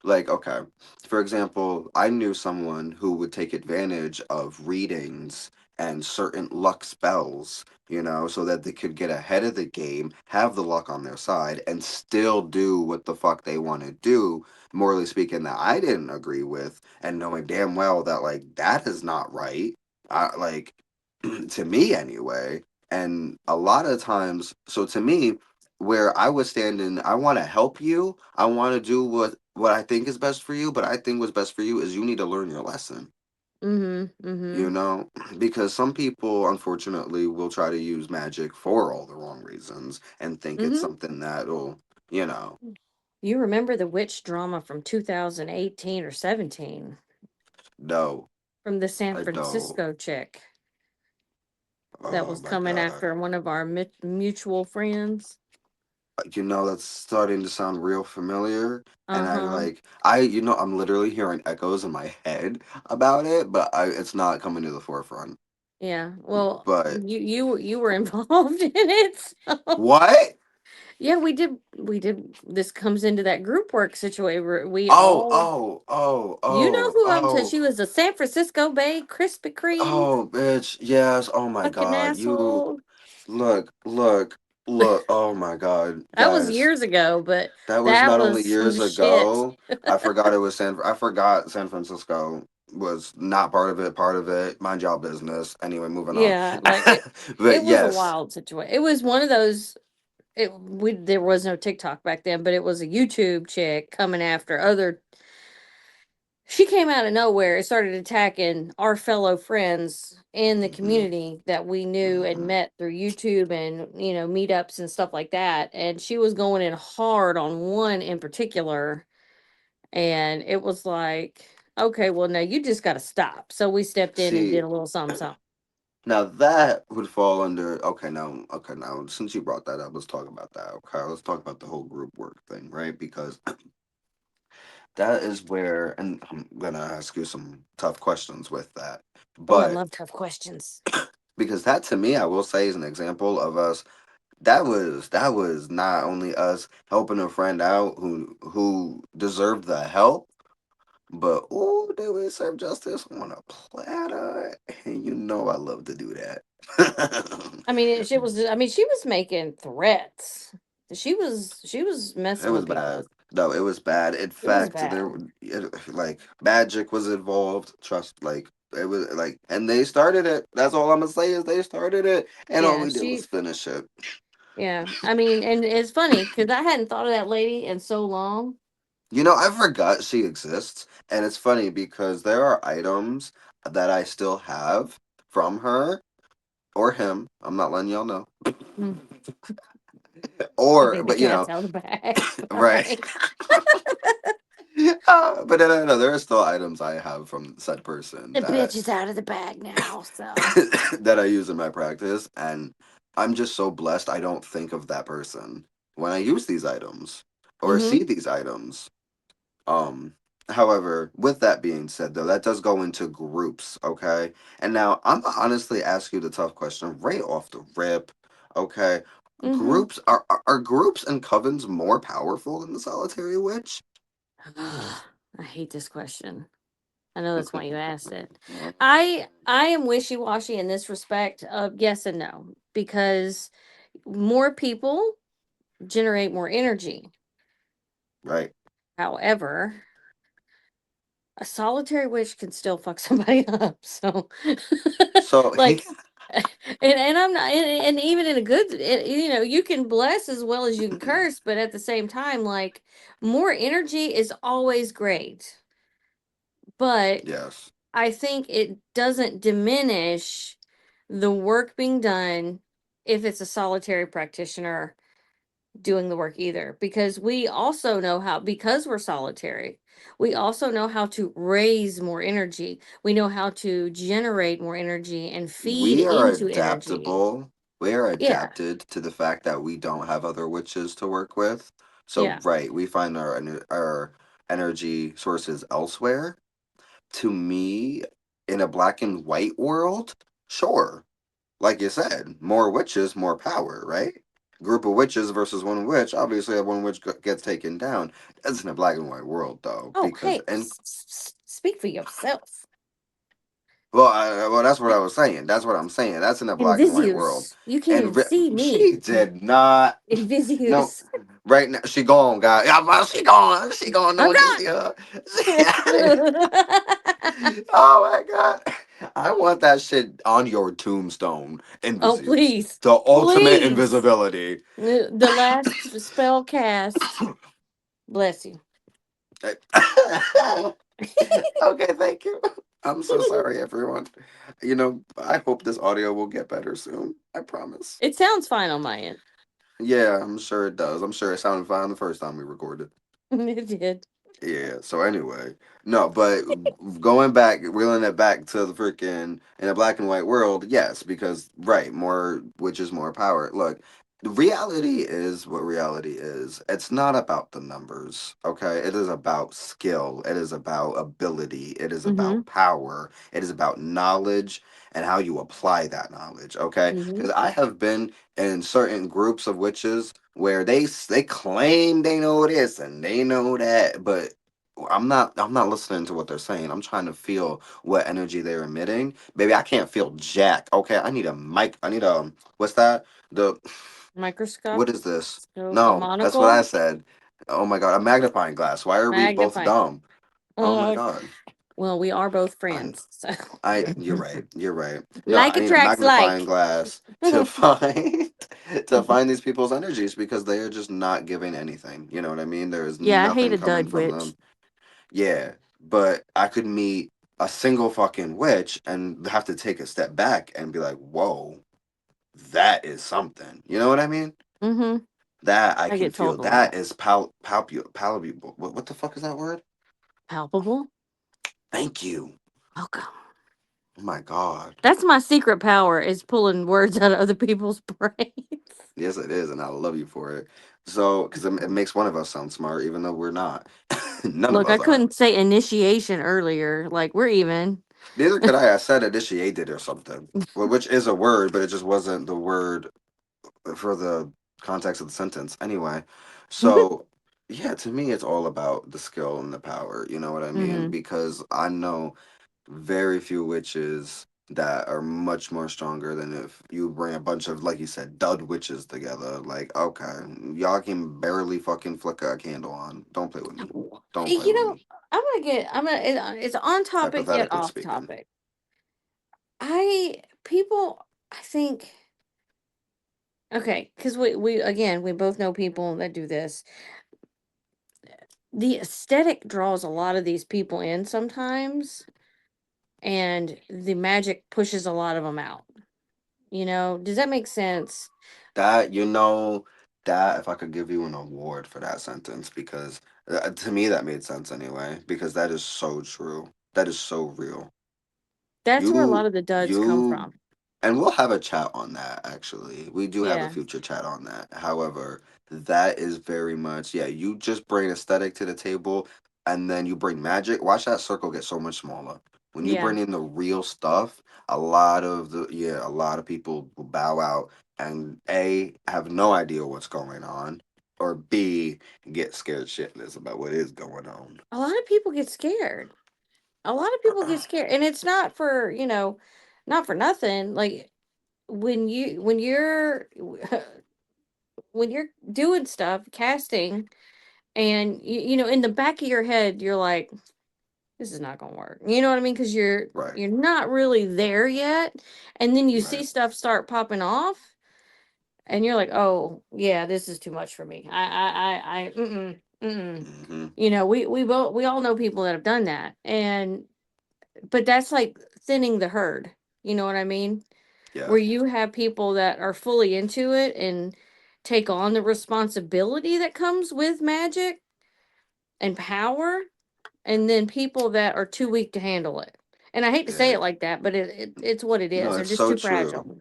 like, okay, for example, I knew someone who would take advantage of readings and certain luck spells, so that they could get ahead of the game, have the luck on their side, and still do what the fuck they want to do, morally speaking, that I didn't agree with, and knowing damn well that, like, that is not right. Like, to me anyway. And a lot of times, so to me, where I was standing, I want to help you. I want to do what I think is best for you, but I think what's best for you is you need to learn your lesson. Mm-hmm. Mm-hmm. Because some people unfortunately will try to use magic for all the wrong reasons and think it's Mm-hmm. something that'll, you know, You remember the witch drama from 2018 or 17 no, from the San I don't. Francisco chick that Oh was my coming God. after one of our mutual friends? That's starting to sound real familiar. And I Uh-huh. like, I'm literally hearing echoes in my head about it, but it's not coming to the forefront. Yeah. Well, But you were involved in it. So. what? Yeah, we did this comes into that group work situation where we Oh, all, oh, oh, you know oh, who I'm to, oh, she was a San Francisco Bay Krispy Kreme oh, bitch. Yes. Oh my fucking God. You asshole. look, look, look. Oh my God, That was guys. years ago, but That was that not only was some years shit. ago. I forgot San Francisco was not part of it. Part of it. Mind y'all business. Anyway, moving on. Yeah, like it But was a yes. wild situation. It was one of those, there was no TikTok back then, but it was a YouTube chick coming after other, she came out of nowhere and started attacking our fellow friends in the Hmm. community that we knew and Hmm. met through YouTube and, meetups and stuff like that. And she was going in hard on one in particular. And it was like, okay, well, now you just got to stop. So we stepped in and did See, a little something, something. now that would fall under okay, now since you brought that up, let's talk about that. Okay, let's talk about the whole group work thing, right? Because that is where, and I'm gonna ask you some tough questions with that. Oh, I But love tough questions. because that to me, I will say is an example of us. That was not only us helping a friend out who deserved the help, but oh, they would serve justice on a platter, and I love to do that. I mean, she was. I mean, she was making threats. She was It messing was with bad. people. No, it was bad. In It was fact, bad. like magic was involved. Trust, like it was like, and they started it. That's all I'm gonna say is they started it, and all Yeah, we did was she. finish it. Yeah, I mean, and it's funny because I hadn't thought of that lady in so long. I forgot she exists, and it's funny because there are items that I still have from her or him. I'm not letting y'all know, Hmm. I or think the but cat's out of the bag. right. Sorry. But no, there are still items I have from said person The bitch is out of the bag now. So. that I use in my practice, and I'm just so blessed I don't think of that person when I use these items or see Mm-hmm. these items. Um, However, with that being said, though, that does go into groups, okay? And now I'm gonna honestly ask you the tough question right off the rip, okay? Mm-hmm. Groups are groups and covens more powerful than the solitary witch? I hate this question. I know that's why you asked it. I am wishy washy in this respect of yes and no because more people generate more energy. Right. However, a solitary witch can still fuck somebody up. So, So like, And I'm not, and even in a good, you can bless as well as you can curse, but at the same time, like, more energy is always great, but Yes. I think it doesn't diminish the work being done if it's a solitary practitioner doing the work either, because we also know how, because we're solitary, we also know how to raise more energy, we know how to generate more energy and feed We are into energy. adaptable. We are Yeah. adapted to the fact that we don't have other witches to work with. So, Yeah. right, we find our energy sources elsewhere. To me, in a black and white world, sure. Like you said, more witches, more power, right? Group of witches versus one witch. Obviously, that one witch gets taken down. That's in a black and white world, though, Oh, because hey, speak for yourself. well, that's what I was saying. That's what I'm saying. That's in a black and white world. Invisius, you can't And even see me. she did not. No, Invisius. right now she gone, guys. Yeah, well, she gone. She gone. No I'm one can see her. gone. Oh my god! I want that shit on your tombstone. Oh, Invisius, please, the ultimate please. invisibility. The last spell cast. Bless you. Okay, thank you. I'm so sorry, everyone. I hope this audio will get better soon. I promise. It sounds fine on my end. Yeah, I'm sure it does. I'm sure it sounded fine the first time we recorded. It did. Yeah. So anyway, no, but going back, reeling it back to the freaking in a black and white world, yes, because right, more which is more power. Look, the reality is what reality is. It's not about the numbers, okay? It is about skill. It is about ability. It is Mm-hmm. about power. It is about knowledge and how you apply that knowledge, okay? Mm-hmm. Because I have been in certain groups of witches where they claim they know this and they know that, but I'm not listening to what they're saying. I'm trying to feel what energy they're emitting. Baby, I can't feel jack. Okay, I need a mic. I need a what's that? The Microscope. what is this? So a No, that's what I monocle. said. Oh my god, a magnifying glass. Why are we both Magnifying. dumb? Oh my Uh, god. well, we are both I friends, so you're right. You're right. No, like I need a attracts magnifying like. glass to find to find these people's energies because they are just not giving anything. You know what I mean? There is Yeah, I hate nothing a coming dud from witch. them. Yeah, but I could meet a single fucking witch and have to take a step back and be like, "Whoa, that is something." You know what I mean? Mm-hmm. That I I can get told feel. a That lot. is palpable. What the fuck is that word? Palpable. Thank you. Welcome. Oh my god. That's my secret power, is pulling words out of other people's brains. Yes, it is, and I love you for it. So, because it makes one of us sound smart, even though we're not. None of Look, I us are. couldn't say initiation earlier. Like, we're even. Neither could I. I said initiated or something, which is a word, but it just wasn't the word for the context of the sentence. Anyway, so yeah, to me, it's all about the skill and the power. You know what I mean? Mm-hmm. Because I know very few witches that are much more stronger than if you bring a bunch of, like you said, dud witches together. Like, okay, y'all can barely fucking flicker a candle on. Don't play with me. Don't play You with know, me. I'm gonna, it's on topic yet Hypothetically off speaking. topic. I think, okay, because again, we both know people that do this. The aesthetic draws a lot of these people in sometimes, and the magic pushes a lot of them out. Does that make sense? That, that if I could give you an award for that sentence, because to me that made sense anyway, because that is so true. That is so real. That's where a lot You, of the duds come you from. And we'll have a chat on that, actually. We do have a Yeah. future chat on that. However, that is very much, yeah, you just bring aesthetic to the table and then you bring magic. Watch that circle get so much smaller. When you Yeah. bring in the real stuff, a lot of people will bow out and A, have no idea what's going on, or B, get scared shitless about what is going on. A lot of people get scared. A lot of people get scared. And it's not for, not for nothing. Like, when you're when you're doing stuff, casting, and in the back of your head you're like, this is not gonna work. You know what I mean? Because Right. you're not really there yet, and then you see Right. stuff start popping off, and you're like, oh yeah, this is too much for me. Mm mm. Hmm. You know, we all know people that have done that, and but that's like thinning the herd. You know what I mean? Yeah. Where you have people that are fully into it and take on the responsibility that comes with magic and power, and then people that are too weak to handle it. And I hate to say Yeah. it like that, but it's what it No, is. They're it's just so too true. fragile.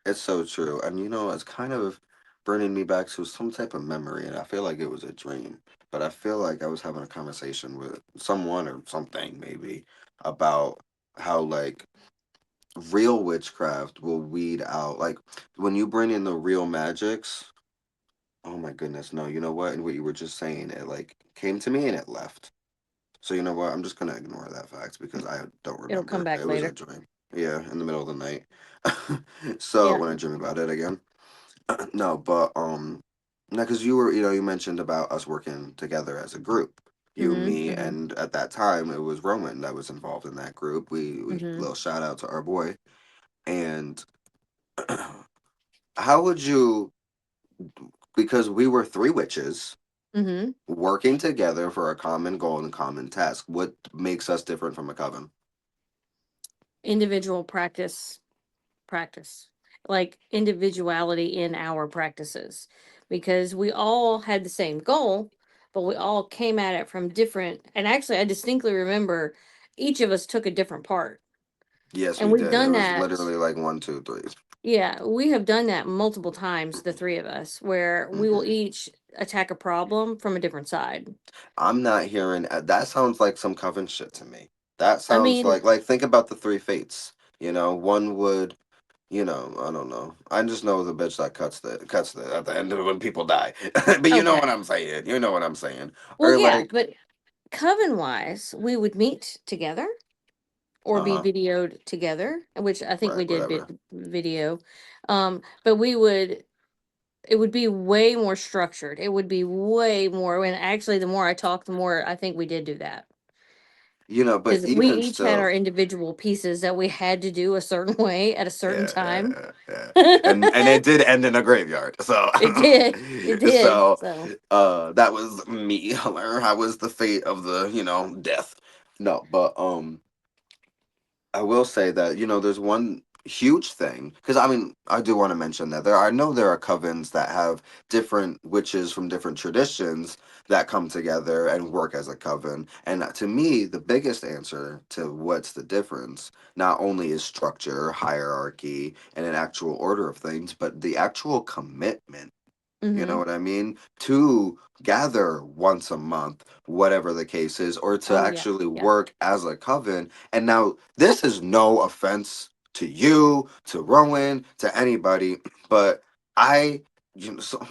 It's so true. And it's kind of bringing me back to some type of memory, and I feel like it was a dream. But I feel like I was having a conversation with someone or something maybe about how like real witchcraft will weed out like when you bring in the real magics. Oh my goodness, no, you know what? And what you were just saying, it like came to me and it left. So you know what? I'm just gonna ignore that fact because I don't It'll come remember. back It was a later. dream. Yeah, in the middle of the night. So Yeah. when I dream about it again. No, but now because you mentioned about us working together as a group. You, Mhm. me, Mhm. and at that time it was Roman that was involved in that group. We Mhm. little shout out to our boy. And how would you because we were three witches Mhm. working together for a common goal and common task. What makes us different from a coven? Individual practice. Like individuality in our practices, because we all had the same goal, but we all came at it from different, and actually I distinctly remember each of us took a different part. Yes, And we we've did. It done was that. literally like one, two, three. Yeah, we have done that multiple times, the three of us, where we will Mm-hmm. each attack a problem from a different side. I'm not hearing that. Sounds like some coven shit to me. That I sounds mean, like think about the three fates. One would. I don't know. I just know the bitch that cuts the at the end of when people die. But you know what okay. I'm saying. You know what I'm saying. Well, Or yeah, like, but coven wise, we would meet together or be uh-huh. videoed together, which I think Right, we did whatever. video. But it would be way more structured. It would be way more. And actually, the more I talk, the more I think we did do that. But Because we even each had still, our individual pieces that we had to do a certain way at a certain yeah, yeah, time. yeah, yeah. And it It did end in a graveyard. So did. It did. so So, that was me. I was the fate of the, death. No, but I will say that there's one huge thing because I mean I do want to mention that I know there are covens that have different witches from different traditions that come together and work as a coven, and to me the biggest answer to what's the difference not only is structure, hierarchy, and an actual order of things, but the actual commitment. You know hmm. what I mean? To gather once a month, whatever the case is, or to Oh, yeah. actually Yeah. work as a coven. And now, this is no offense to you, to Rowan, to anybody, but I,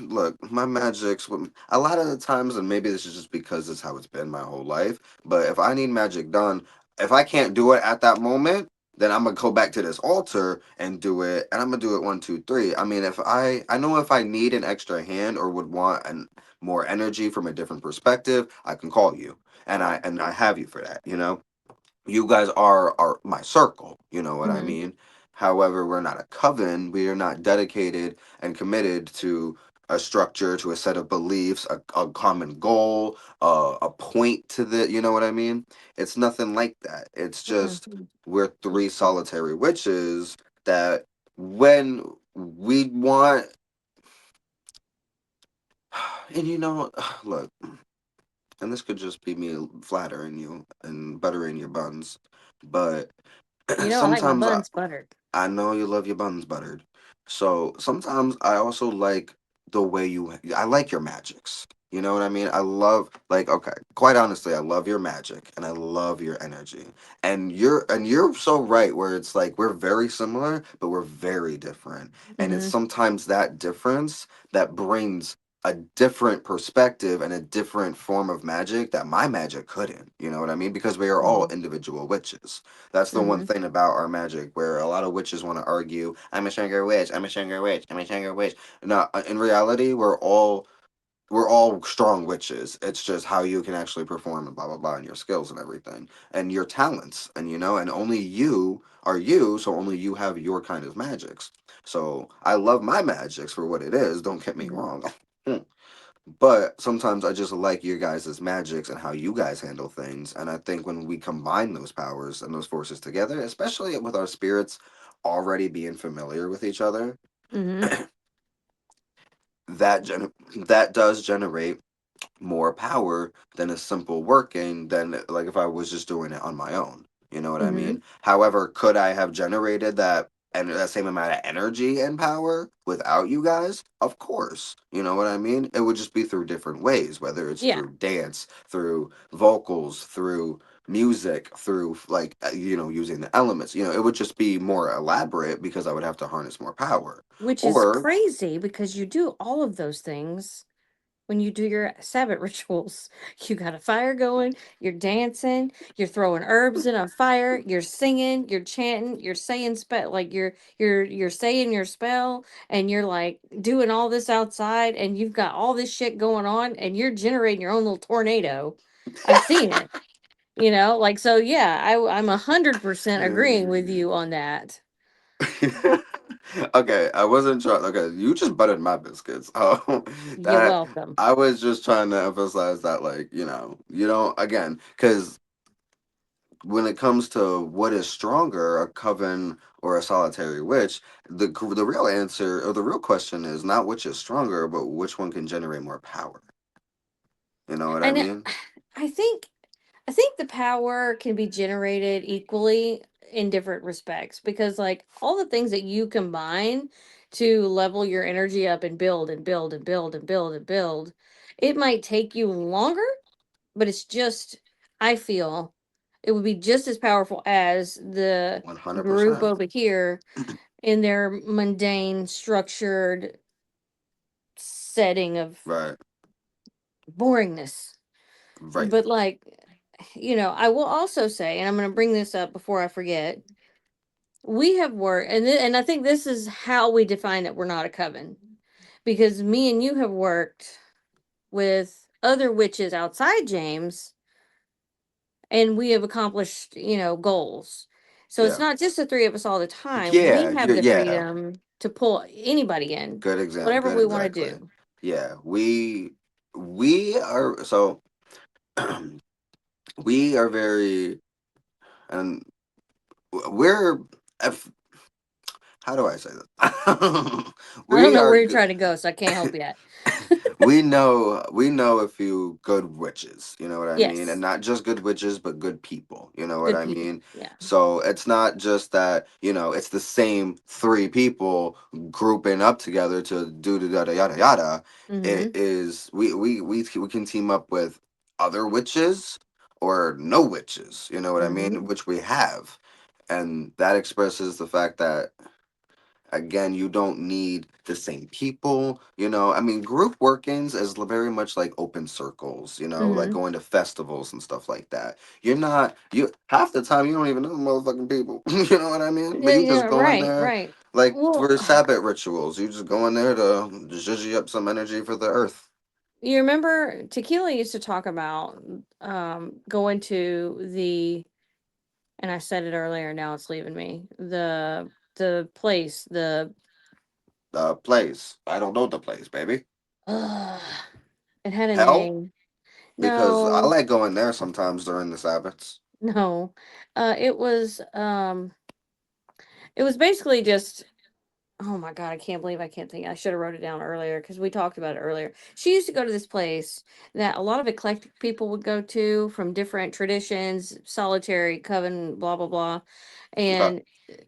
look, my magic's a lot of the times, and maybe this is just because it's how it's been my whole life, but if I need magic done, if I can't do it at that moment, then I'm gonna go back to this altar and do it, and I'm gonna do it one, two, three. I mean, if I know if I need an extra hand or would want more energy from a different perspective, I can call you, and I have you for that. You guys are my circle. You know what I Hmm. mean? However, we're not a coven. We are not dedicated and committed to a structure, to a set of beliefs, a common goal, a point to the. You know what I mean? It's nothing like that. It's just Hmm. we're three solitary witches that when we want, and look, and this could just be me flattering you and buttering your buns, but You know, I like my sometimes buns buttered. I know you love your buns buttered. So sometimes I also like the way I like your magics. You know what I mean? I love, like, okay, quite honestly, I love your magic and I love your energy. And you're so right where it's like we're very similar, but we're very different. And it's Hmm. sometimes that difference that brings a different perspective and a different form of magic that my magic couldn't. You know what I mean? Because we are all Hmm. individual witches. That's the one Hmm. thing about our magic where a lot of witches want to argue, I'm a stronger witch, I'm a stronger witch, I'm a stronger witch. No, in reality, we're all we're all strong witches. It's just how you can actually perform and blah blah blah and your skills and everything and your talents and and only you are you, so only you have your kind of magics. So I love my magics for what it is. Don't get me Mhm. wrong. But sometimes I just like your guys' magics and how you guys handle things. And I think when we combine those powers and those forces together, especially with our spirits already being familiar with each other, Mhm. that does generate more power than a simple working than like if I was just doing it on my own. You know what I Mhm. mean? However, could I have generated that and that same amount of energy and power without you guys? Of course. You know what I mean? It would just be through different ways, whether it's Yeah. through dance, through vocals, through music, through like using the elements. It would just be more elaborate because I would have to harness more power. Which is Or crazy because you do all of those things when you do your Sabbath rituals. You got a fire going, you're dancing, you're throwing herbs in a fire, you're singing, you're chanting, you're saying spell like you're saying your spell and you're like doing all this outside and you've got all this shit going on and you're generating your own little tornado. I've seen it. Like so yeah, I'm 100% agreeing with you on that. okay, I wasn't trying. Okay, you just buttered my biscuits. You're That welcome. I was just trying to emphasize that, like, you don't again, because when it comes to what is stronger, a coven or a solitary witch, the real answer or the real question is not which is stronger, but which one can generate more power. You know what I And mean? I think I think the power can be generated equally in different respects because like all the things that you combine to level your energy up and build and build and build and build and build, it might take you longer, but it's just I feel it would be just as powerful as the One hundred group percent. over here in their mundane structured setting of Right. boringness. Right. But like I will also say, and I'm going to bring this up before I forget, we have worked, and I think this is how we define that we're not a coven, because me and you have worked with other witches outside James, and we have accomplished goals. So it's Yeah. not just the three of us all the time. We Yeah. have the Yeah. freedom to pull anybody in, Good example. whatever Good we want to exactly. do. Yeah. We are so we are very and we're if how do I say this? I don't we know are where you're good. trying to go, so I can't help yet. We know a few good witches, you know what I mean? And Yes, not just good witches, but good people, you know what good I people. mean? Yeah. So it's not just that, it's the same three people grouping up together to do the yada yada yada. It Mm-hmm. is we can team up with other witches or no witches, you know what I Mm-hmm. mean? Which we have. And that expresses the fact that again, you don't need the same people. I mean, group workings is very much like open circles, like Mm-hmm. going to festivals and stuff like that. You're not, you half the time you don't even know the motherfucking people. You know what I mean? But Yeah, you just yeah, go in right, there, right. like Well, for Sabbath rituals, you just go in there to zhuzh up some energy for the earth. you remember Tequila used to talk about going to the and I said it earlier, now it's leaving me. The place, the The place. I don't know the place, baby. uh it had a Hell, name. because I No, like going there sometimes during the Sabbaths. no. It was basically just oh my god, I can't believe I can't think. I should have wrote it down earlier because we talked about it earlier. She used to go to this place that a lot of eclectic people would go to from different traditions, solitary, coven, blah blah blah. Okay. And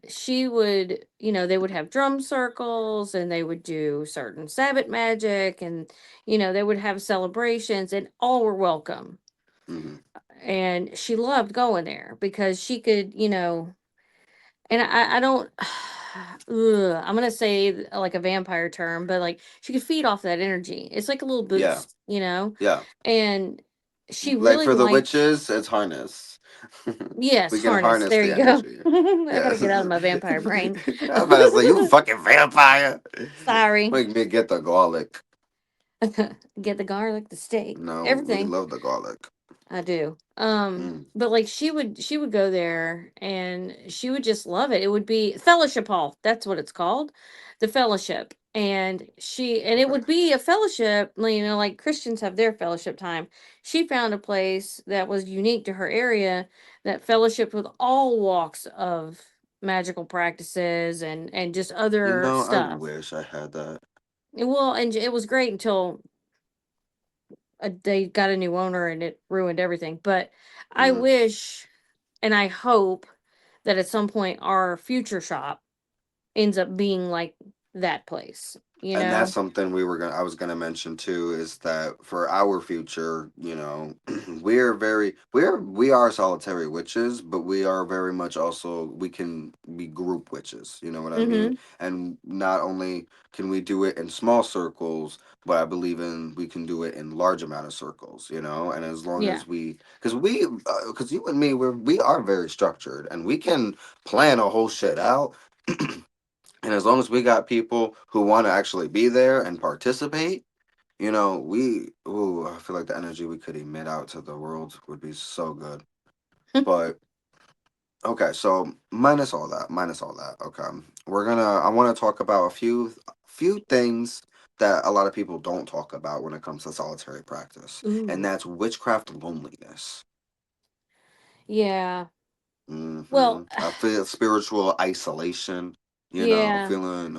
she would, they would have drum circles and they would do certain Sabbath magic and they would have celebrations and all were welcome. Hmm. And she loved going there because she could, and I don't. I'm gonna say like a vampire term, but like she could feed off that energy. It's like a little Yeah. boost. Yeah. And she Like really for the liked. witches, it's harness. Yes, We can harness. harness There the you go. energy. I gotta Yes. get out of my vampire brain. I'm about to say, you fucking vampire. Sorry. Make me get the garlic. Get the garlic, the steak, No, we everything. love the garlic. I do. Mm. But like she would go there and she would just love it. It would be fellowship hall. That's what it's called. The fellowship. And it Okay. would be a fellowship, like Christians have their fellowship time. She found a place that was unique to her area that fellowship with all walks of magical practices and just You other know, I stuff. wish I had that. Well, and it was great until they got a new owner and it ruined everything. But I Mm. wish and I hope that at some point our future shop ends up being like that place, you And that's know? something I was gonna mention too, is that for our future, we are solitary witches, but we are very much also, we can be group witches, you know what I mean? Mhm. And not only can we do it in small circles, but I believe we can do it in large amount of circles, and as long Yeah. as because you and me, we are very structured, and we can plan a whole shit out. And as long as we got people who want to actually be there and participate, I feel like the energy we could emit out to the world would be so good. But okay, so minus all that. Okay, I want to talk about a few things that a lot of people don't talk about when it comes to solitary practice, and Ooh. that's witchcraft loneliness. Yeah. Well, I feel spiritual isolation. yeah. Feeling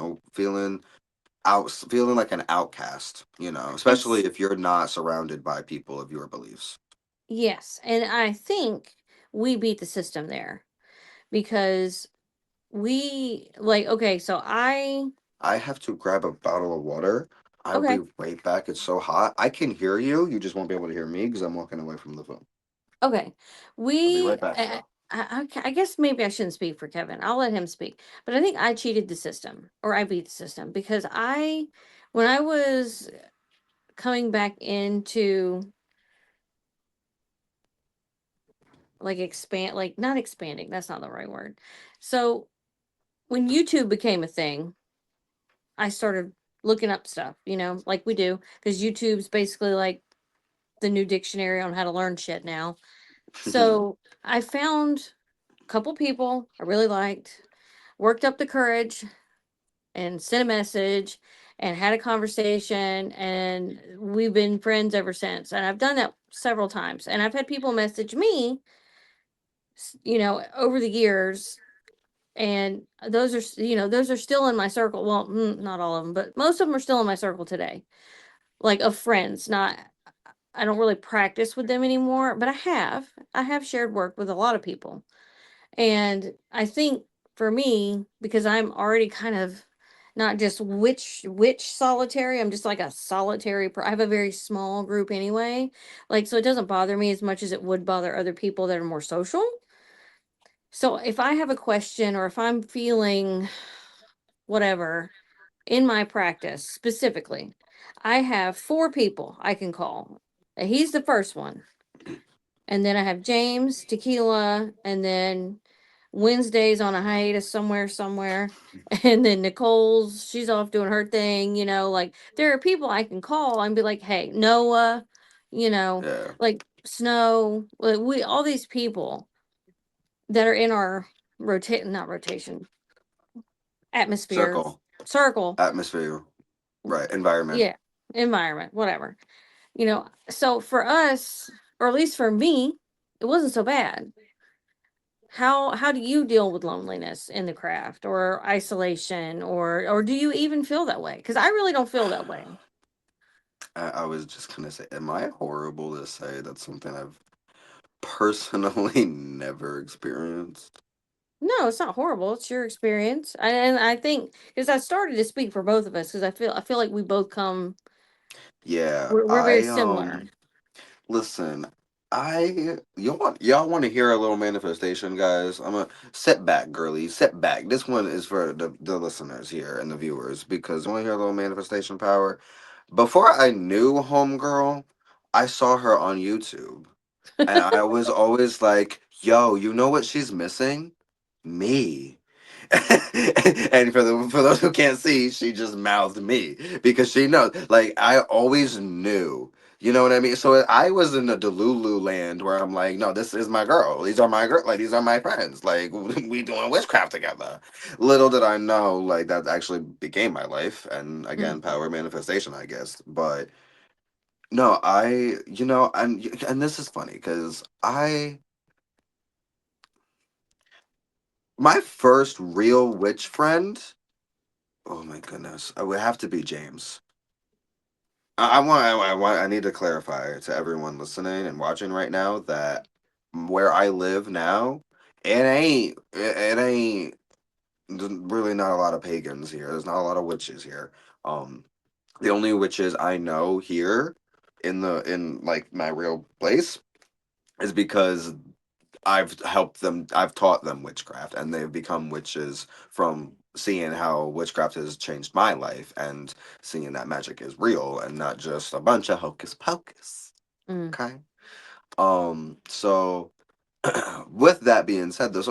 like an outcast, especially It's if you're not surrounded by people of your beliefs. yes, and I think we beat the system there because we like okay, so I I have to grab a bottle of water. I'll be okay. right back. It's so hot. I can hear you. You just won't be able to hear me because I'm walking away from the phone. Okay. I'll be We, right back, I, though. I guess maybe I shouldn't speak for Kevin. I'll let him speak. But I think I cheated the system or I beat the system because when I was coming back into like like not expanding, that's not the right word. So when YouTube became a thing, I started looking up stuff, like we do, because YouTube's basically like the new dictionary on how to learn shit now. So I found a couple people I really liked, worked up the courage and sent a message and had a conversation and we've been friends ever since. And I've done that several times. And I've had people message me, over the years and those are still in my circle. Well, not all of them, but most of them are still in my circle today. Like of friends, not I don't really practice with them anymore, but I have shared work with a lot of people. And I think for me, because I'm already kind of not just witch solitary, I'm just like a solitary. I have a very small group anyway, like so it doesn't bother me as much as it would bother other people that are more social. So if I have a question or if I'm feeling whatever in my practice specifically, I have four people I can call. He's the first one. And then I have James, Tequila, and then Wednesday's on a hiatus somewhere. And then Nicole's, she's off doing her thing, like there are people I can call and be like, hey, Noah, you know, Yeah. like Snow, like we all these people that are in our not rotation, atmosphere, Circle. circle, Atmosphere. Right. Environment. yeah, environment, whatever. So for us, or at least for me, it wasn't so bad. How do you deal with loneliness in the craft or isolation or do you even feel that way? Because I really don't feel that way. I was just going to say, am I horrible to say that's something I've personally never experienced? No, it's not horrible. It's your experience, and I think because I started to speak for both of us because I feel like we both come. Yeah. We're very similar. Listen, y'all want to hear a little manifestation, guys? I'm a sit back, girly, sit back. This one is for the listeners here and the viewers because you want to hear a little manifestation power. Before I knew Homegirl, I saw her on YouTube, and I was always like, "Yo, you know what she's missing? Me." And for those who can't see, she just mouthed me because she knows. Like I always knew. You know what I mean? So I was in a Delulu land where I'm like, no, this is my girl. These are my girl. Like these are my friends. Like we doing witchcraft together. Little did I know, like that actually became my life. And Mm, again, power manifestation, I guess. But no, and this is funny because my first real witch friend. Oh my goodness, it would have to be James. I need to clarify to everyone listening and watching right now that where I live now, it ain't really not a lot of pagans here. There's not a lot of witches here. Um, the only witches I know here in like my real place is because I've taught them witchcraft, and they've become witches from seeing how witchcraft has changed my life and seeing that magic is real and not just a bunch of hocus pocus. mm, Okay. So with that being said, though,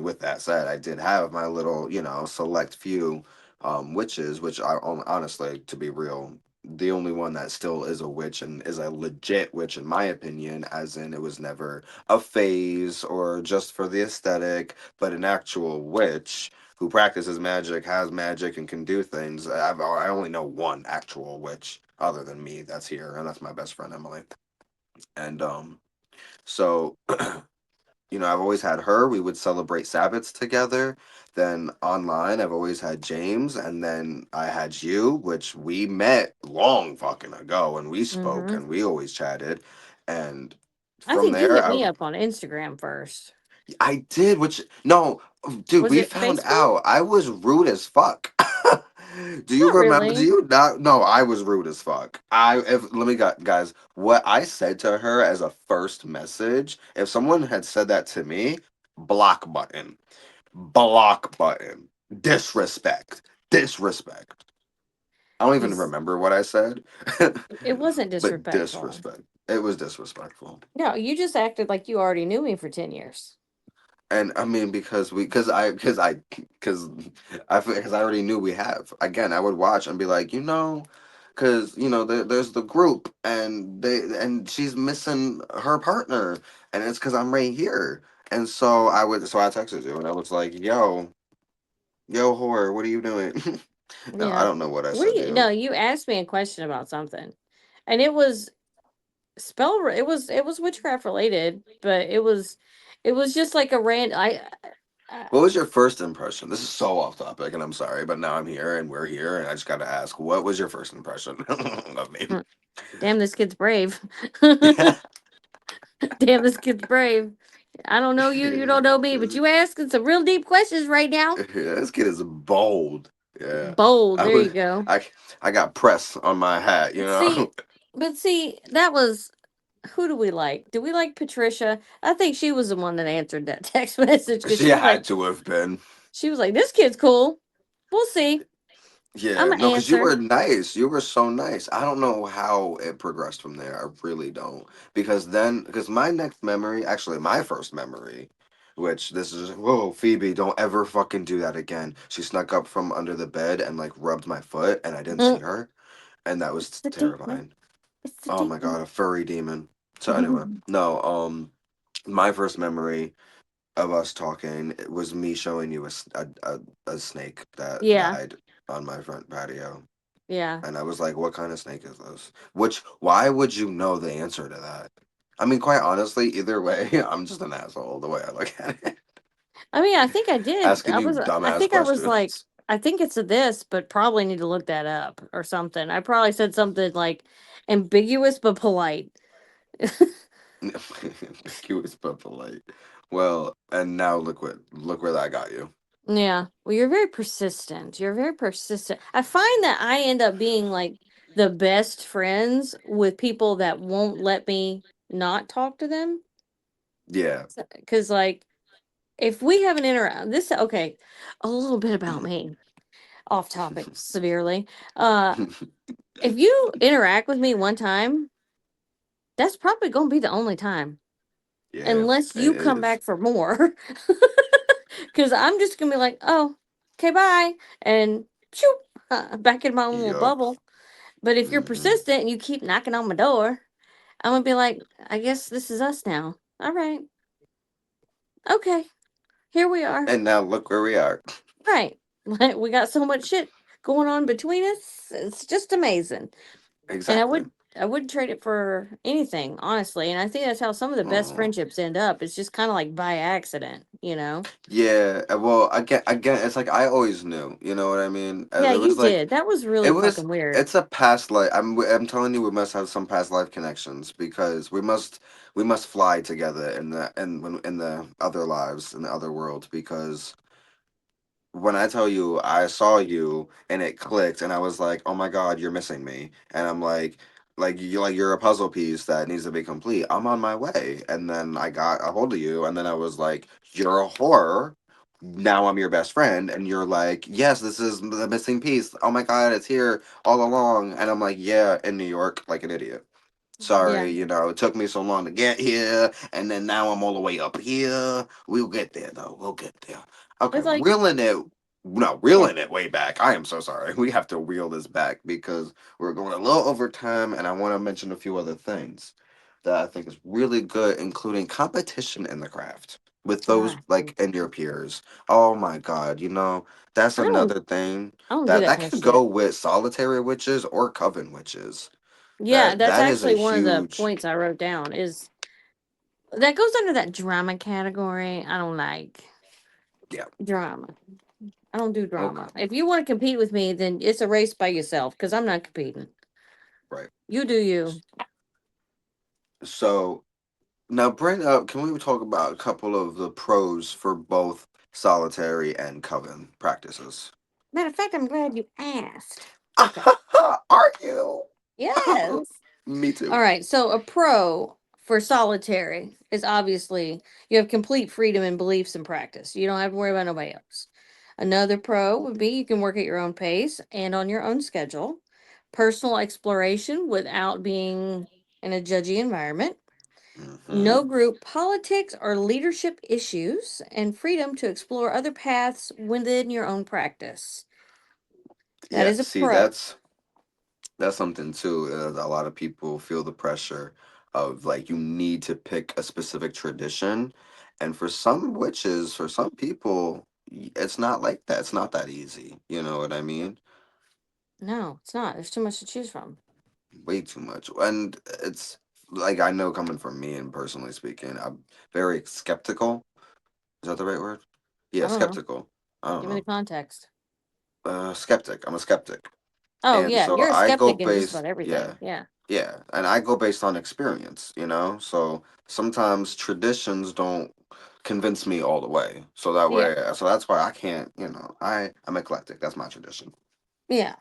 with that said, I did have my little, select few witches, which honestly, to be real, the only one that still is a witch and is a legit witch, in my opinion, as in it was never a phase or just for the aesthetic, but an actual witch who practices magic, has magic, and can do things. I only know one actual witch other than me that's here, and that's my best friend Emily. And so I've always had her. We would celebrate Sabbaths together. Then online, I've always had James, and then I had you, which we met long fucking ago, and we spoke, mm-hmm. and we always chatted. And I from think you there, hit me up on Instagram first. I did, which no, dude, Was we it found Facebook? out I was rude as fuck. Do you Not remember? Do really. you not? No, I was rude as fuck. Let me guys, what I said to her as a first message, if someone had said that to me, block button, block button, disrespect, disrespect. I don't even This remember what I said, it wasn't but disrespectful. disrespect. It was disrespectful. No, you just acted like you already knew me for 10 years. And I mean, because I already knew we have. Again, I would watch and be like, because there's the group and she's missing her partner, and it's because I'm right here. And so I texted you and I was like, yo, whore, what are you doing? No, I Yeah. don't know what I What said do to you? No, you. you asked me a question about something, and it was it was witchcraft related, but it was just like a random. I What was your first impression? This is so off topic, and I'm sorry, but now I'm here and we're here, and I just got to ask, what was your first impression of me? damn, this kid's brave. Damn, this kid's brave. I don't know you. You don't know me, but you asking some real deep questions right now. Yeah, this kid is bold. Yeah, Bold. I There was you go. I I got press on my hat. You See, know, but see, that was who do we like? Do we like Patricia? I think she was the one that answered that text message because she had to have been. she was like, this kid's cool. We'll see. I'm Yeah, gonna no, because you answer. were nice. You were so nice. I don't know how it progressed from there. I really don't. Because my next memory, actually, my first memory, which this is, whoa, Phoebe, don't ever fucking do that again. She snuck up from under the bed and like rubbed my foot, and I didn't see Mm, her, and that it's was the demon. terrifying. It's the Oh my demon. god, a furry demon. So anyway, no, my first memory of us talking it was me showing you a snake that Yeah, died on my front patio. yeah. And I was like, what kind of snake is this? Why would you know the answer to that? I mean, quite honestly, either way, I'm just an asshole the way I look at it. I mean, I think I did. Asking you I dumbass think I was like, questions. I think it's a this, but probably need to look that up or something. I probably said something like ambiguous but polite. Ambiguous but polite. Well, and now look where that got you. Yeah. Well, you're very persistent. You're very persistent. I find that I end up being like the best friends with people that won't let me not talk to them. Yeah. Because, like, if we have an this, okay, a little bit about me, off topic severely. Uh, if you interact with me one time, that's probably going to be the only time, Yeah, unless it you come is. back for more. Because I'm just gonna be like, oh, okay, bye, and shoo, back in my own little Yup. bubble. But if you're Hmm. persistent and you keep knocking on my door, I'm gonna be like, I guess this is us now. All right, okay, here we are. And now look where we are. Right, like we got so much shit going on between us. It's just amazing, and Exactly. I wouldn't trade it for anything, honestly. And I think that's how some of the best Oh. friendships end up. It's just kind of like by accident, you know. Yeah. Well, again, it's like I always knew. You know what I mean? Yeah, It you was like did. That was it really was. fucking weird. It's a past life. I'm telling you, we must have some past life connections because we must fly together in the other lives in the other world because when I tell you I saw you and it clicked and I was like, "Oh my God, you're missing me." And I'm like you're a puzzle piece that needs to be complete. I'm on my way. And then I got a hold of you and then I was like, "You're a horror. Now I'm your best friend." And you're like, "Yes, this is the missing piece. Oh my God, it's here all along." And I'm like, "Yeah, in New York like an idiot." Yeah, Sorry, it took me so long to get here, and then now I'm all the way up here. We'll get there, though. We'll get there. Okay, it's like reeling it. No, yeah, reeling it way back. I am so sorry. We have to reel this back because we're going a little over time, and I want to mention a few other things that I think is really good, including competition in the craft with those ah, like and your peers. Oh my God, that's I don't another thing I don't do that that that kind of could go shit. with solitary witches or coven witches. Yeah, That that's that is a actually one of the huge, points I wrote down. Is that goes under that drama category? I don't like yeah. drama. I don't do Okay. drama. If you want to compete with me, then it's a race by yourself because I'm not competing. Right. You do you. So now bring up. Can we talk about a couple of the pros for both solitary and coven practices? Matter of fact, I'm glad you asked. Okay. Are you? Yes. Me All too. right. So a pro for solitary is obviously you have complete freedom in beliefs and practice. You don't have to worry about nobody else. Another pro would be you can work at your own pace and on your own schedule. Personal exploration without being in a judgy environment. Hmm. No group politics or leadership issues, and freedom to explore other paths within your own practice. That Yeah. is a See, pro. that's something too. A lot of people feel the pressure of like you need to pick a specific tradition, and for some witches, for some people, it's not like that. It's not that easy. You know what I mean? No, it's not. There's too much to choose from. Way too much. And it's like I know coming from me and personally speaking, I'm very skeptical. Is that the right word? Yeah, I don't know. skeptical. I don't Give me the know. context. Skeptic. I'm a skeptic. Oh, And yeah. so You're a I go skeptic in just about based, yeah, everything. Yeah. yeah. And I go based on experience. So sometimes traditions don't convince me all the way. Yeah. So that's why I can't, I'm eclectic. That's my tradition. Yeah.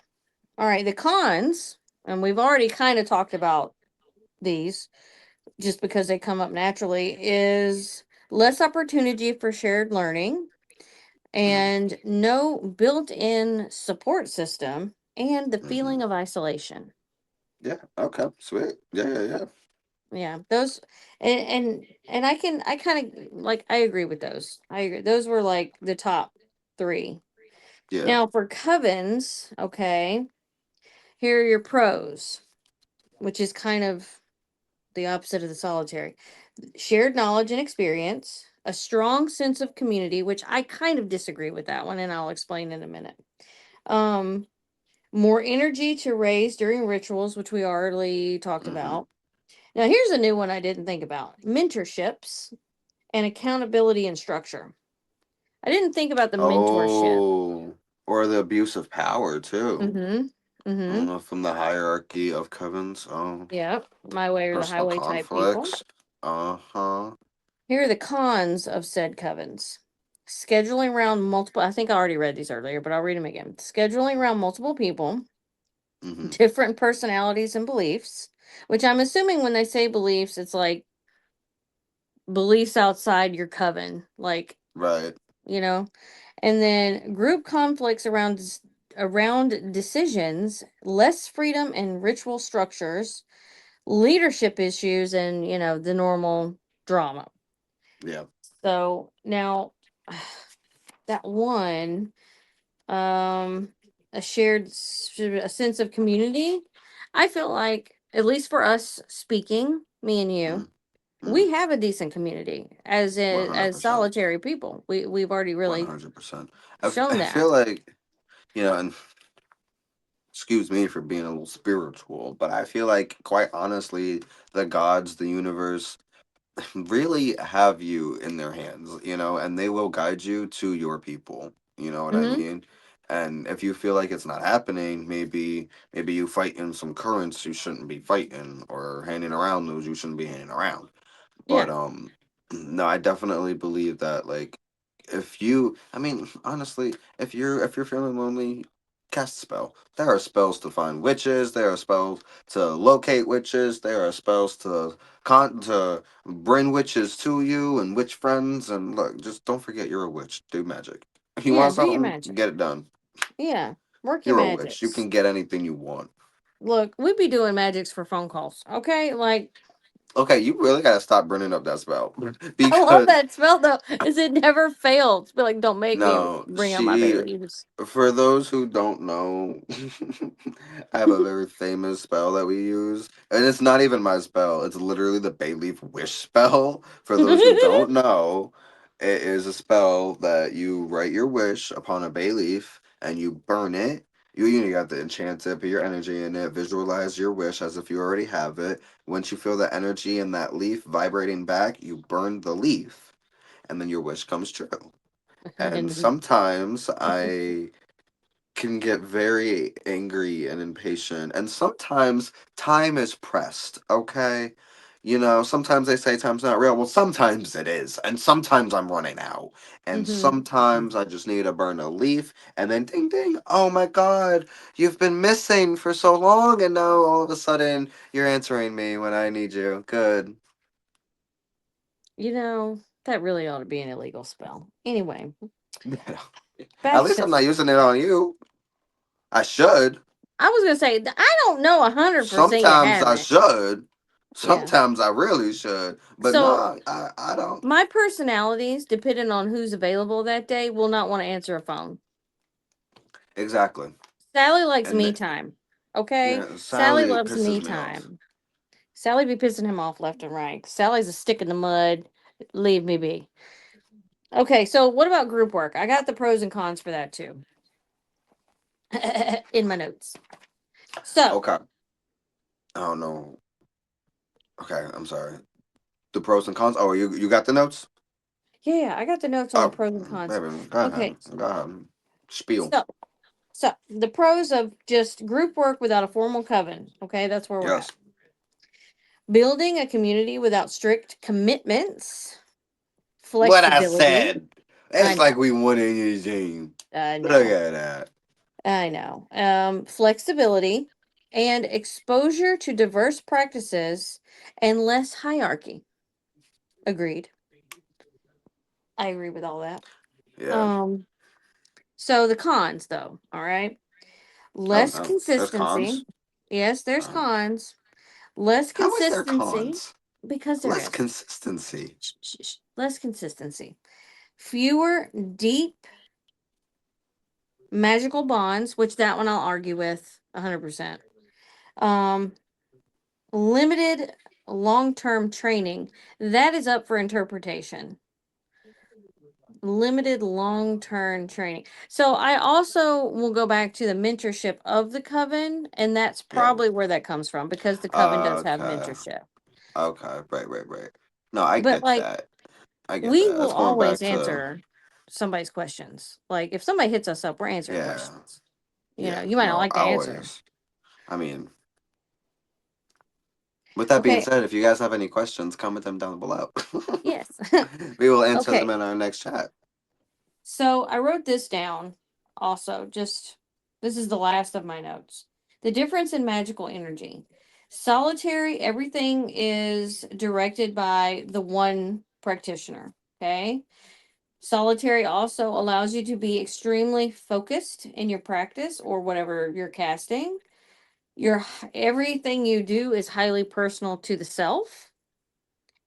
All right. The cons, and we've already kind of talked about these just because they come up naturally, is less opportunity for shared learning Mm, and no built in support system and the hmm. feeling of isolation. Yeah, okay, sweet. Yeah, yeah, yeah. Yeah, those and I kind of like I agree with those. I agree. Those were like the top 3. Yeah. Now for covens, okay, here are your pros, which is kind of the opposite of the solitary. Shared knowledge and experience, a strong sense of community, which I kind of disagree with that one, and I'll explain in a minute. Um, More energy to raise during rituals, which we already talked Mm-hmm. about. Now, here's a new one I didn't think about: mentorships and accountability and structure. I didn't think about the mentorship. Oh, or the abuse of power too. Mm-hmm. Mm-hmm. From the hierarchy of covens. Oh, Yep. My way or the personal highway type people. conflicts. Uh-huh. Here are the cons of said covens. Scheduling around multiple, I think I already read these earlier, but I'll read them again. Scheduling around multiple people, Mm-hmm. different personalities and beliefs, which I'm assuming when they say beliefs, it's like beliefs outside your coven, like, Right. you know, and then group conflicts around decisions, less freedom and ritual structures, leadership issues, and the normal drama. Yeah. So now that one, um, a sense of community. I feel like, at least for us speaking, me and you, Mm, we mm, have a decent community as 100%. solitary people. We've already really 100%. shown I that. feel like, and excuse me for being a little spiritual, but I feel like, quite honestly, the gods, the universe, really have you in their hands, and they will guide you to your people. You know what I Mm-hmm. mean? And if you feel like it's not happening, maybe you fight in some currents you shouldn't be fighting, or handing around those you shouldn't be handing around. But Yeah. no, I definitely believe that, like, if you, I mean, honestly, if you're feeling lonely, cast a spell. There are spells to find witches. There are spells to locate witches. There are spells to bring witches to you and witch friends. And look, just don't forget you're a witch. Do magic. If you Yeah. want Do your something, magic. get it done. Yeah. Work your You're a witch. You magics. can get anything you want. Look, we be doing magics for phone calls. Okay. Like, Okay, you really gotta stop bringing up that spell I love because that spell though. Is it never fails? Be like, don't make me no, bring out my bay she. leaves. For those who don't know, I have a very famous spell that we use, and it's not even my spell. It's literally the bay leaf wish spell. For those who don't know, it is a spell that you write your wish upon a bay leaf and you burn it. You got to enchant it, put your energy in it, visualize your wish as if you already have it. Once you feel the energy in that leaf vibrating back, you burn the leaf, and then your wish comes true. And And sometimes I can get very angry and impatient, and sometimes time is pressed, okay? Sometimes they say time's not real. Well, sometimes it is, and sometimes I'm running out, and hmm sometimes I just need to burn a leaf, and then ding ding, oh my god, you've been missing for so long, and now all of a sudden you're answering me when I need you. Good. that really ought to be an illegal spell. Anyway, At back least to I'm not using it on you. I should. I was gonna say I don't know 100% you Sometimes I haven't. should. Yeah. Sometimes I really should. But So no, I don't. my personalities, depending on who's available that day, will not want to answer a phone. Exactly. Sally likes And me time. Okay? yeah, Sally Sally loves pisses me me off. time. Sally be pissing him off left and right. Sally's a stick in the mud. Leave me be. Okay, so what about group work? I got the pros and cons for that too in my notes. So, Okay. I don't know. Okay, I'm sorry. The pros and cons. Oh, you got the notes? yeah, I got the notes on the Oh, pros and cons. baby, go ahead. Okay, Go ahead. Spiel. so so the pros of just group work without a formal coven. Okay, that's where we're at. Yes. Building a community without strict commitments, What I flexibility. said. I It's like know, we won in your team. I Look know, at that. I know. Flexibility and exposure to diverse practices and less hierarchy. Agreed. I agree with all that. Yeah. Um, so the cons, though, all right, Oh less no. There's consistency. cons. Yes, there's Uh, cons. Less how is there consistency cons? because there Less is. consistency. Less consistency. Fewer deep magical bonds, which that one I'll argue with 100%. Um, limited long-term training. That is up for interpretation. Limited long-term training. So I also will go back to the mentorship of the coven, and that's Yeah. probably where that comes from because the coven does have Okay. mentorship. Okay. Right. Right. Right. No, I But get like that. I get we that. will That's going always back to answer somebody's questions. Like if somebody hits us up, we're answering yeah. questions. Yeah. You might not No, like the I answer. always. I mean, with that being Okay. said, if you guys have any questions, comment them down below. Yes. We will answer them Okay. in our next chat. So I wrote this down also, just this is the last of my notes. The difference in magical energy. Solitary, everything is directed by the one practitioner. Okay. Solitary also allows you to be extremely focused in your practice or whatever you're casting. Your everything you do is highly personal to the self.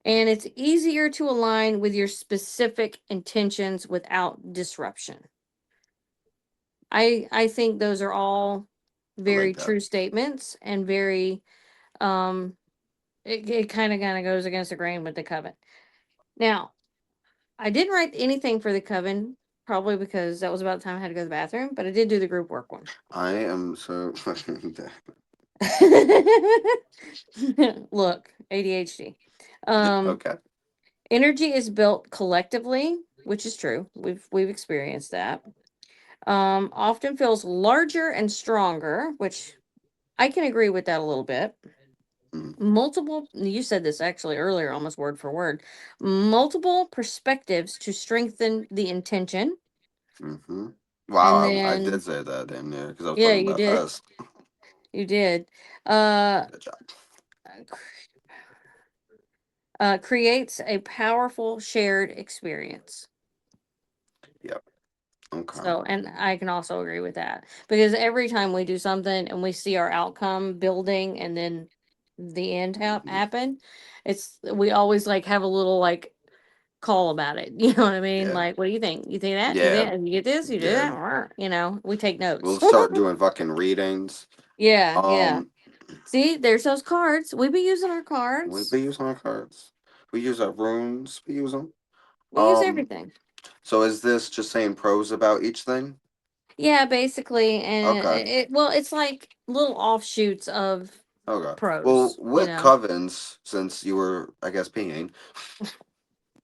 and it's easier to align with your specific intentions without disruption. I think those are all I like very that. true statements and very um it kind of goes against the grain with the coven. Now, I didn't write anything for the coven, probably because that was about the time I had to go to the bathroom, but I did do the group work one. I am so fucking Look, ADHD. Um, okay. Energy is built collectively, which is true. We've experienced that. Often feels larger and stronger, which I can agree with that a little bit. Mm, Multiple, you said this actually earlier, almost word for word. Multiple perspectives to strengthen the intention. mm-hmm. And Wow, I did then, say that damn near because I was yeah, talking you about did. us. You did. Uh, Good job. Creates a powerful shared experience. Yep. Okay. So, and I can also agree with that because every time we do something and we see our outcome building and then the end Hmm. happen, we always like have a little like call about it. You know what I mean? Yeah. Like, what do you think? You think that? You Yeah. think you get this? You do Yeah. that? You know, we take We'll notes. start doing fucking readings. Yeah, yeah. Um, See, there's those cards. We be using our we cards. be using our cards. We use our runes. We use them. We use Um, everything. so is this just saying pros about each thing? Yeah, basically, and Okay. well, it's like little offshoots of Okay. Well, pros. You with know, covens, since you were, I guess, peeing,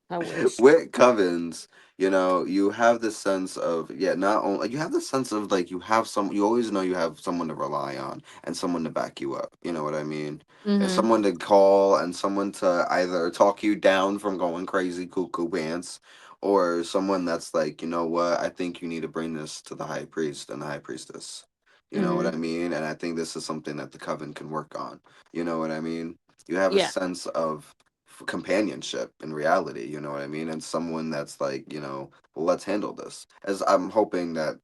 I wish. with covens, you have this sense of, yeah, not only you have the sense of like you have some, you always know you have someone to rely on and someone to back you up. You know what I mean? And Mm-hmm. someone to call and someone to either talk you down from going crazy cuckoo pants, or someone that's like, you know what, I think you need to bring this to the high priest and the high priestess. You know what Mm-hmm. I mean? And I think this is something that the coven can work on. You know what I mean? You have a Yeah. sense of companionship in reality, you know what I mean? And someone that's like, let's handle this. As I'm hoping that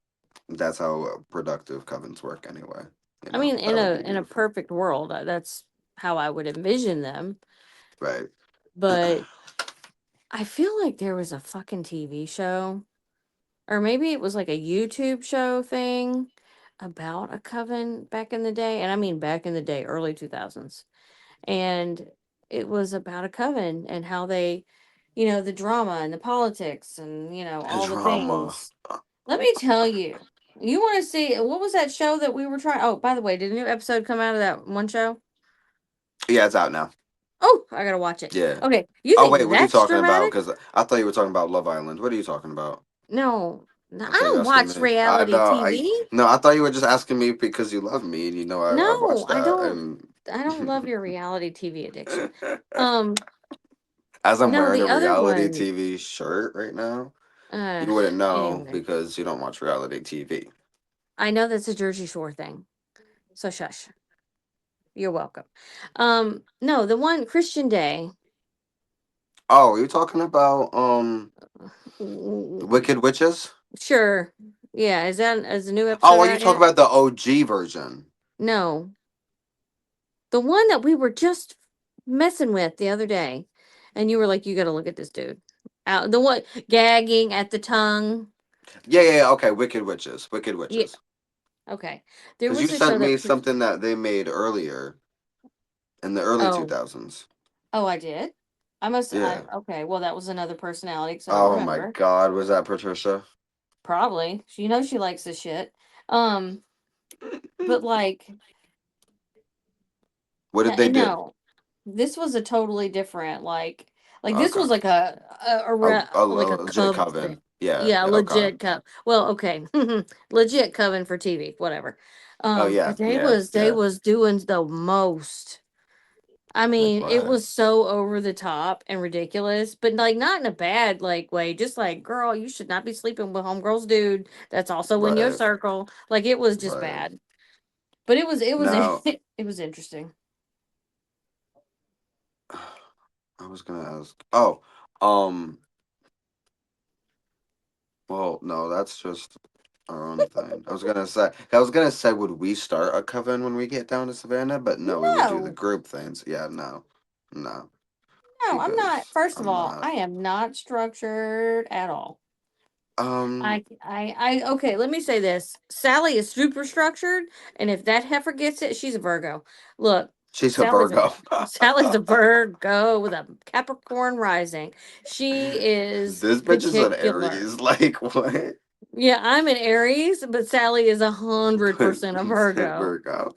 that's how productive covens work anyway. I mean, That would be in a beautiful. perfect world, that's how I would envision them. Right. But I feel like there was a fucking TV show, or maybe it was like a YouTube show thing about a coven back in the day, and I mean back in the day, early 2000s. And it was about a coven and how they, the drama and the politics and, The all the drama. things. Let me tell you. You want to see what was that show that we were trying? Oh, by the way, did a new episode come out of that one show? Yeah, it's out now. Oh, I gotta watch it. Yeah. Okay, you Oh wait, think what are you that's talking about? dramatic? Because I thought you were talking about Love Island. What are you talking about? No, no, I I thought you were don't asking watch me. I reality know. TV. I thought you were just asking me because you love me, and I No, watched I that. don't. And I don't love your reality TV addiction. Um, as I'm no, wearing the a other reality one. TV shirt right now, Uh, you wouldn't know anyway, because you don't watch reality TV. I know that's a Jersey Shore thing. So shush. You're welcome. No, the one Christian Day. Oh, you're talking about Mm, Wicked Witches? sure. Yeah, is the new Oh, episode well, you out talk yet? about the OG version. No, the one that we were just messing with the other day, and you were like, "You got to look at this dude." Out the one gagging at the tongue. Yeah, yeah, yeah, okay, Wicked Witches, Wicked Yeah. Witches. Okay. There Because you was a show sent that. me something that they made earlier in the early Oh, 2000s. oh, I did. I must. Yeah. Okay. Well, that was another personality because I don't Oh my remember. God, was that Patricia? Probably. She likes this shit. Um, but like, What no, did they do? no, this was a totally different like this Okay. was like A like a legit cub thing. coven. Yeah, Yeah, a yeah, okay. legit cub. Well, okay, legit coven for TV, whatever. Oh But yeah, yeah, they yeah. was doing the most. I Like mean, it what? was so over the top and ridiculous, but like not in a bad like way. Just like, girl, you should not be sleeping with homegirls, dude. That's also in your Right, circle. Like it was just right. bad, but it was Now, it was interesting. I was gonna ask. Oh, um, well, no, that's just our own thing. I was gonna say, would we start a coven when we get down to Savannah? But no, we would do the No, group things. Yeah, no, no. No, I'm not. because First of I'm all, not. I am not structured at all. Um, Okay, let me say this. Sally is super structured, and if that heifer gets it, she's a Virgo. Look, she's a Sally's a Virgo. Sally's a Virgo with a Capricorn rising. She is This bitch is an particular. Aries. Like what? Yeah, I'm an Aries, but Sally is But 100% a Virgo. Virgo.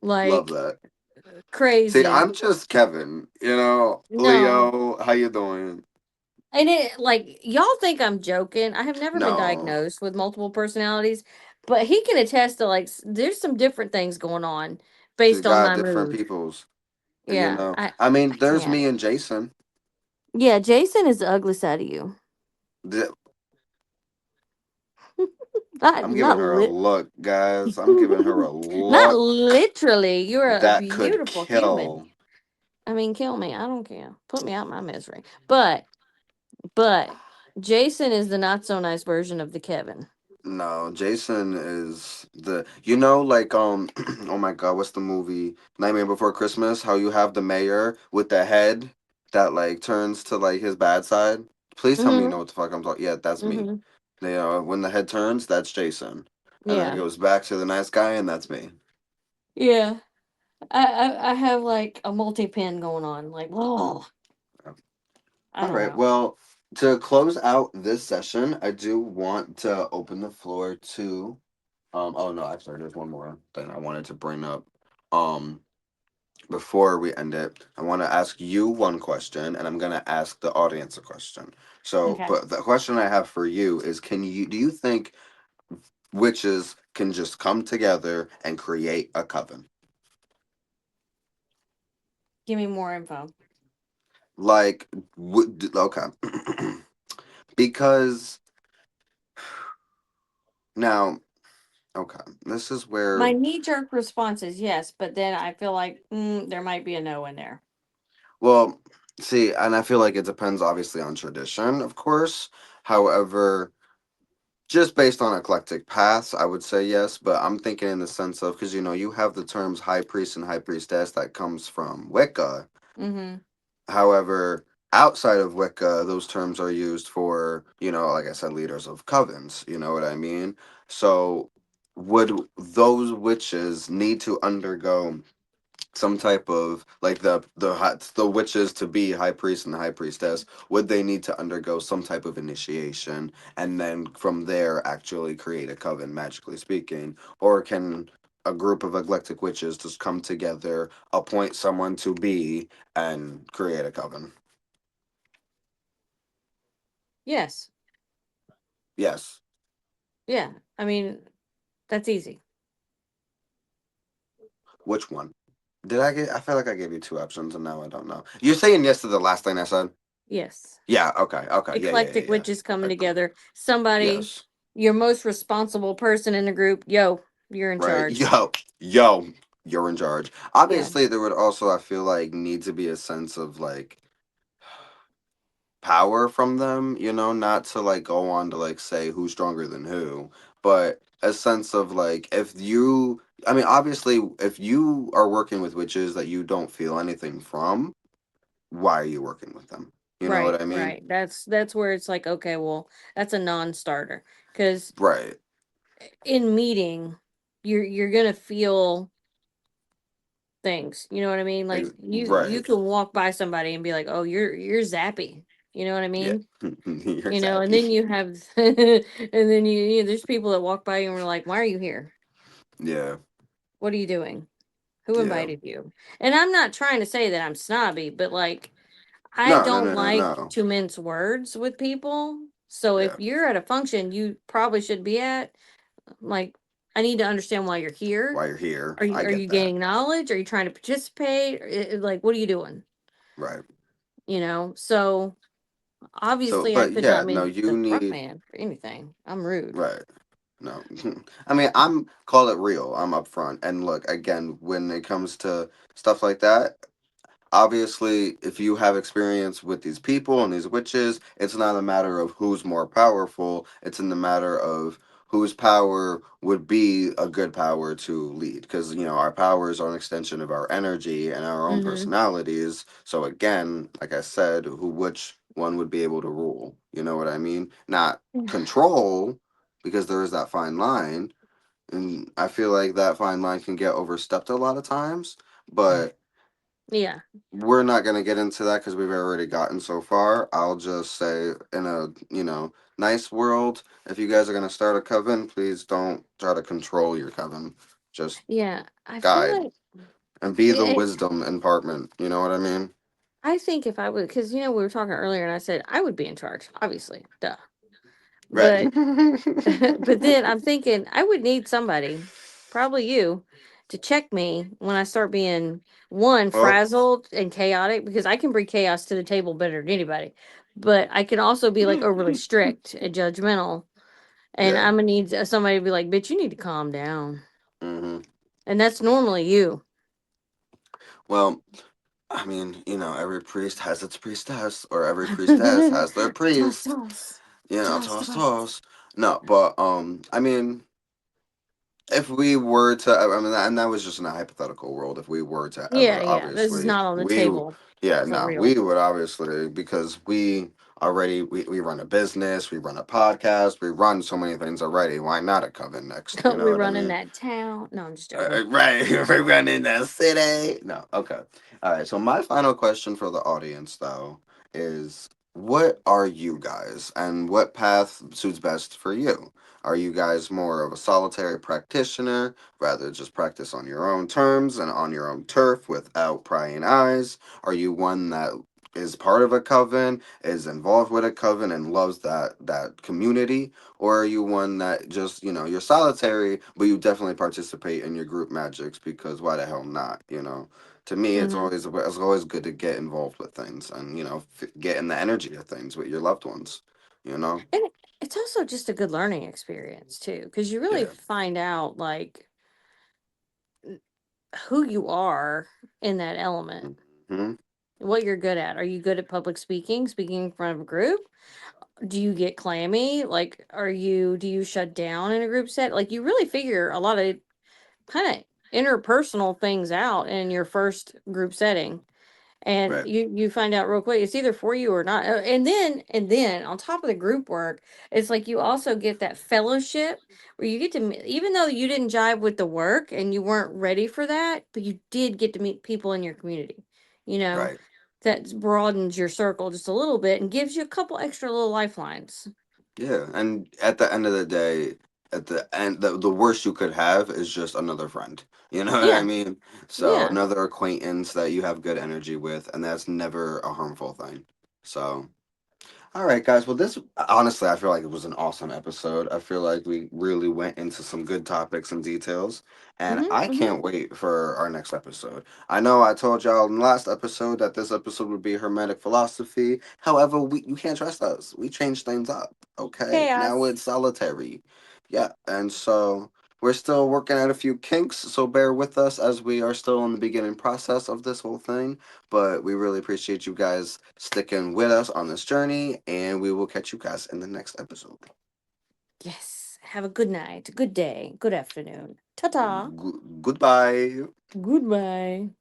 Love Like that. See, crazy. I'm just Kevin. No. Leo. How you doing? And it like y'all think I'm joking. I have never been No, diagnosed with multiple personalities, but he can attest to like there's some different things going on she based on got my different mood. peoples. Yeah, I mean, I there's can't. me and Jason. Yeah, Jason is the ugly side of you. Th- Not I'm giving not her a lit look, guys. I'm giving her a not look literally. You're a that could beautiful human. kill. I mean, kill me. I don't care. Put me out my misery. But Jason is the not so nice version of the Kevin. No, Jason is like oh my God, what's the movie Nightmare Before Christmas? How you have the mayor with the head that like turns to like his bad side. Please tell me you Mhm. know what the fuck I'm talking. Yeah, that's me. Mhm. When the head turns, that's Jason, and then it Yeah. goes back to the nice guy, and that's me. Yeah. I have like a multi pin going on. Like, whoa, I All don't right. know. Well, to close out this session, I do want to open the floor to oh no, actually there's one more thing I wanted to bring up. Um Before we end it, I want to ask you one question and I'm going to ask the audience a question. So, Okay. but the question I have for you is do you think witches can just come together and create a coven? Give me more info. Like okay. Because now, okay, this is where My knee jerk response is yes, but then I feel like there might be a no in there. well, see, and I feel like it depends obviously on tradition, of course. However, just based on eclectic paths, I would say yes, but I'm thinking in the sense of because you have the terms high priest and high priestess that comes from Wicca. Mm-hmm. However, outside of Wicca, those terms are used for, like I said, leaders of covens. You know what I mean? So, would those witches need to undergo some type of like the witches to be high priest and high priestess, would they need to undergo some type of initiation and then from there actually create a coven, magically speaking? Or can a group of eclectic witches just come together, appoint someone to be, and create a coven? Yes. Yes. Yeah. I mean, that's easy. Which one? I feel like I gave you two options and now I don't know. You're saying yes to the last thing I said? Yes. Yeah, okay, Eclectic yeah. witches coming Agree. together. Somebody, Yes. your most responsible person in the group, yo, you're in Right? charge. Yo, you're in charge. Yeah. Obviously, there would also, I feel like, need to be a sense of like power from them, not to like go on to like say who's stronger than who, but a sense of like I mean, obviously, if you are working with witches that you don't feel anything from, why are you working with them? You know what Right, I mean? right. That's where it's like, okay, well, that's a non-starter. Because Right. in meeting, you're gonna feel things. You know what I mean? Like you Right. can walk by somebody and be like, "Oh, you're zappy." You know what I Yeah. mean? You're You know, and then zappy. you have, and then there's people that walk by you and we're like, "Why are you here? Yeah. What are you doing? Who Yeah. invited you?" And I'm not trying to say that I'm snobby, but like I No, no, don't no, no, like no. to mince words with people. So if Yeah. you're at a function you probably should be at, like I need to understand why you're here. Why you're here. Are you I are you get that. gaining knowledge? Are you trying to participate? Like what are you doing? Right. So So, obviously I but could yeah, not no, be you the front need, man for anything. I'm rude. right. No. I mean, call it real. I'm upfront. And look, again, when it comes to stuff like that, obviously, if you have experience with these people and these witches, it's not a matter of who's more powerful. It's in the matter of whose power would be a good power to lead, because our powers are an extension of our energy and our own Mm-hmm. personalities. So again, like I said, which one would be able to rule, you know what I mean? Not control, because there is that fine line, and I feel like that fine line can get overstepped a lot of times. But Yeah. we're not going to get into that because we've already gotten so far. I'll just say, in a nice world, if you guys are going to start a coven, please don't try to control your coven. Just Yeah. I feel guide like and be yeah, the wisdom impartment. You know what I mean? I think if I would, because we were talking earlier, and I said I would be in charge, obviously, duh. Right. But but then I'm thinking I would need somebody, probably you, to check me when I start being one Well. frazzled and chaotic because I can bring chaos to the table better than anybody. But I can also be like overly strict and judgmental, and Yeah. I'm gonna need somebody to be like, "Bitch, you need to calm down," Hmm. and that's normally you. Well, I mean, every priest has its priestess, or every priestess has their Toss, priest. toss, toss, Toss, toss. toss. No, but I mean, if we were to, I mean, and that was just in a hypothetical world. If we were to Yeah, ever, yeah. This is obviously, not on the table yeah, for no, real. we would obviously, because we run a business, we run a podcast, we run so many things already. Why not a coven next? You know We what I run in mean? that town. No, I'm just joking. Right, we run in the city. No, okay. All right. So my final question for the audience, though, is what are you guys, and what path suits best for you? Are you guys more of a solitary practitioner, rather just practice on your own terms and on your own turf without prying eyes? Are you one that is part of a coven, is involved with a coven, and loves that community? Or are you one that just, you're solitary, but you definitely participate in your group magics, because why the hell not? To me, Hmm. it's always good to get involved with things, and get in the energy of things with your loved ones. You know? And it's also just a good learning experience too, because you really Yeah. find out like who you are in that element, Hmm. what you're good at. Are you good at public speaking, speaking in front of a group? Do you get clammy? Like, do you shut down in a group set? Like, you really figure a lot of kind of interpersonal things out in your first group setting. And Right. you find out real quick it's either for you or not. And then on top of the group work, it's like you also get that fellowship where you get to even though you didn't jive with the work and you weren't ready for that, but you did get to meet people in your community, you know Right. that broadens your circle just a little bit and gives you a couple extra little lifelines. Yeah. And at the end of the day, at the end, the worst you could have is just another friend. You know what I Yeah, mean? So yeah. another acquaintance that you have good energy with, and that's never a harmful thing. So. All right, guys. Well, this honestly, I feel like it was an awesome episode. I feel like we really went into some good topics and details, and Mm-hmm, I mm-hmm. can't wait for our next episode. I know I told y'all in the last episode that this episode would be Hermetic philosophy. However, you can't trust us. We changed things up. Okay, now Chaos. it's solitary. Yeah, and so we're still working out a few kinks. So bear with us as we are still in the beginning process of this whole thing. But we really appreciate you guys sticking with us on this journey, and we will catch you guys in the next episode. Yes. Have a good night, good day, good afternoon. Ta-ta. Goodbye. Goodbye.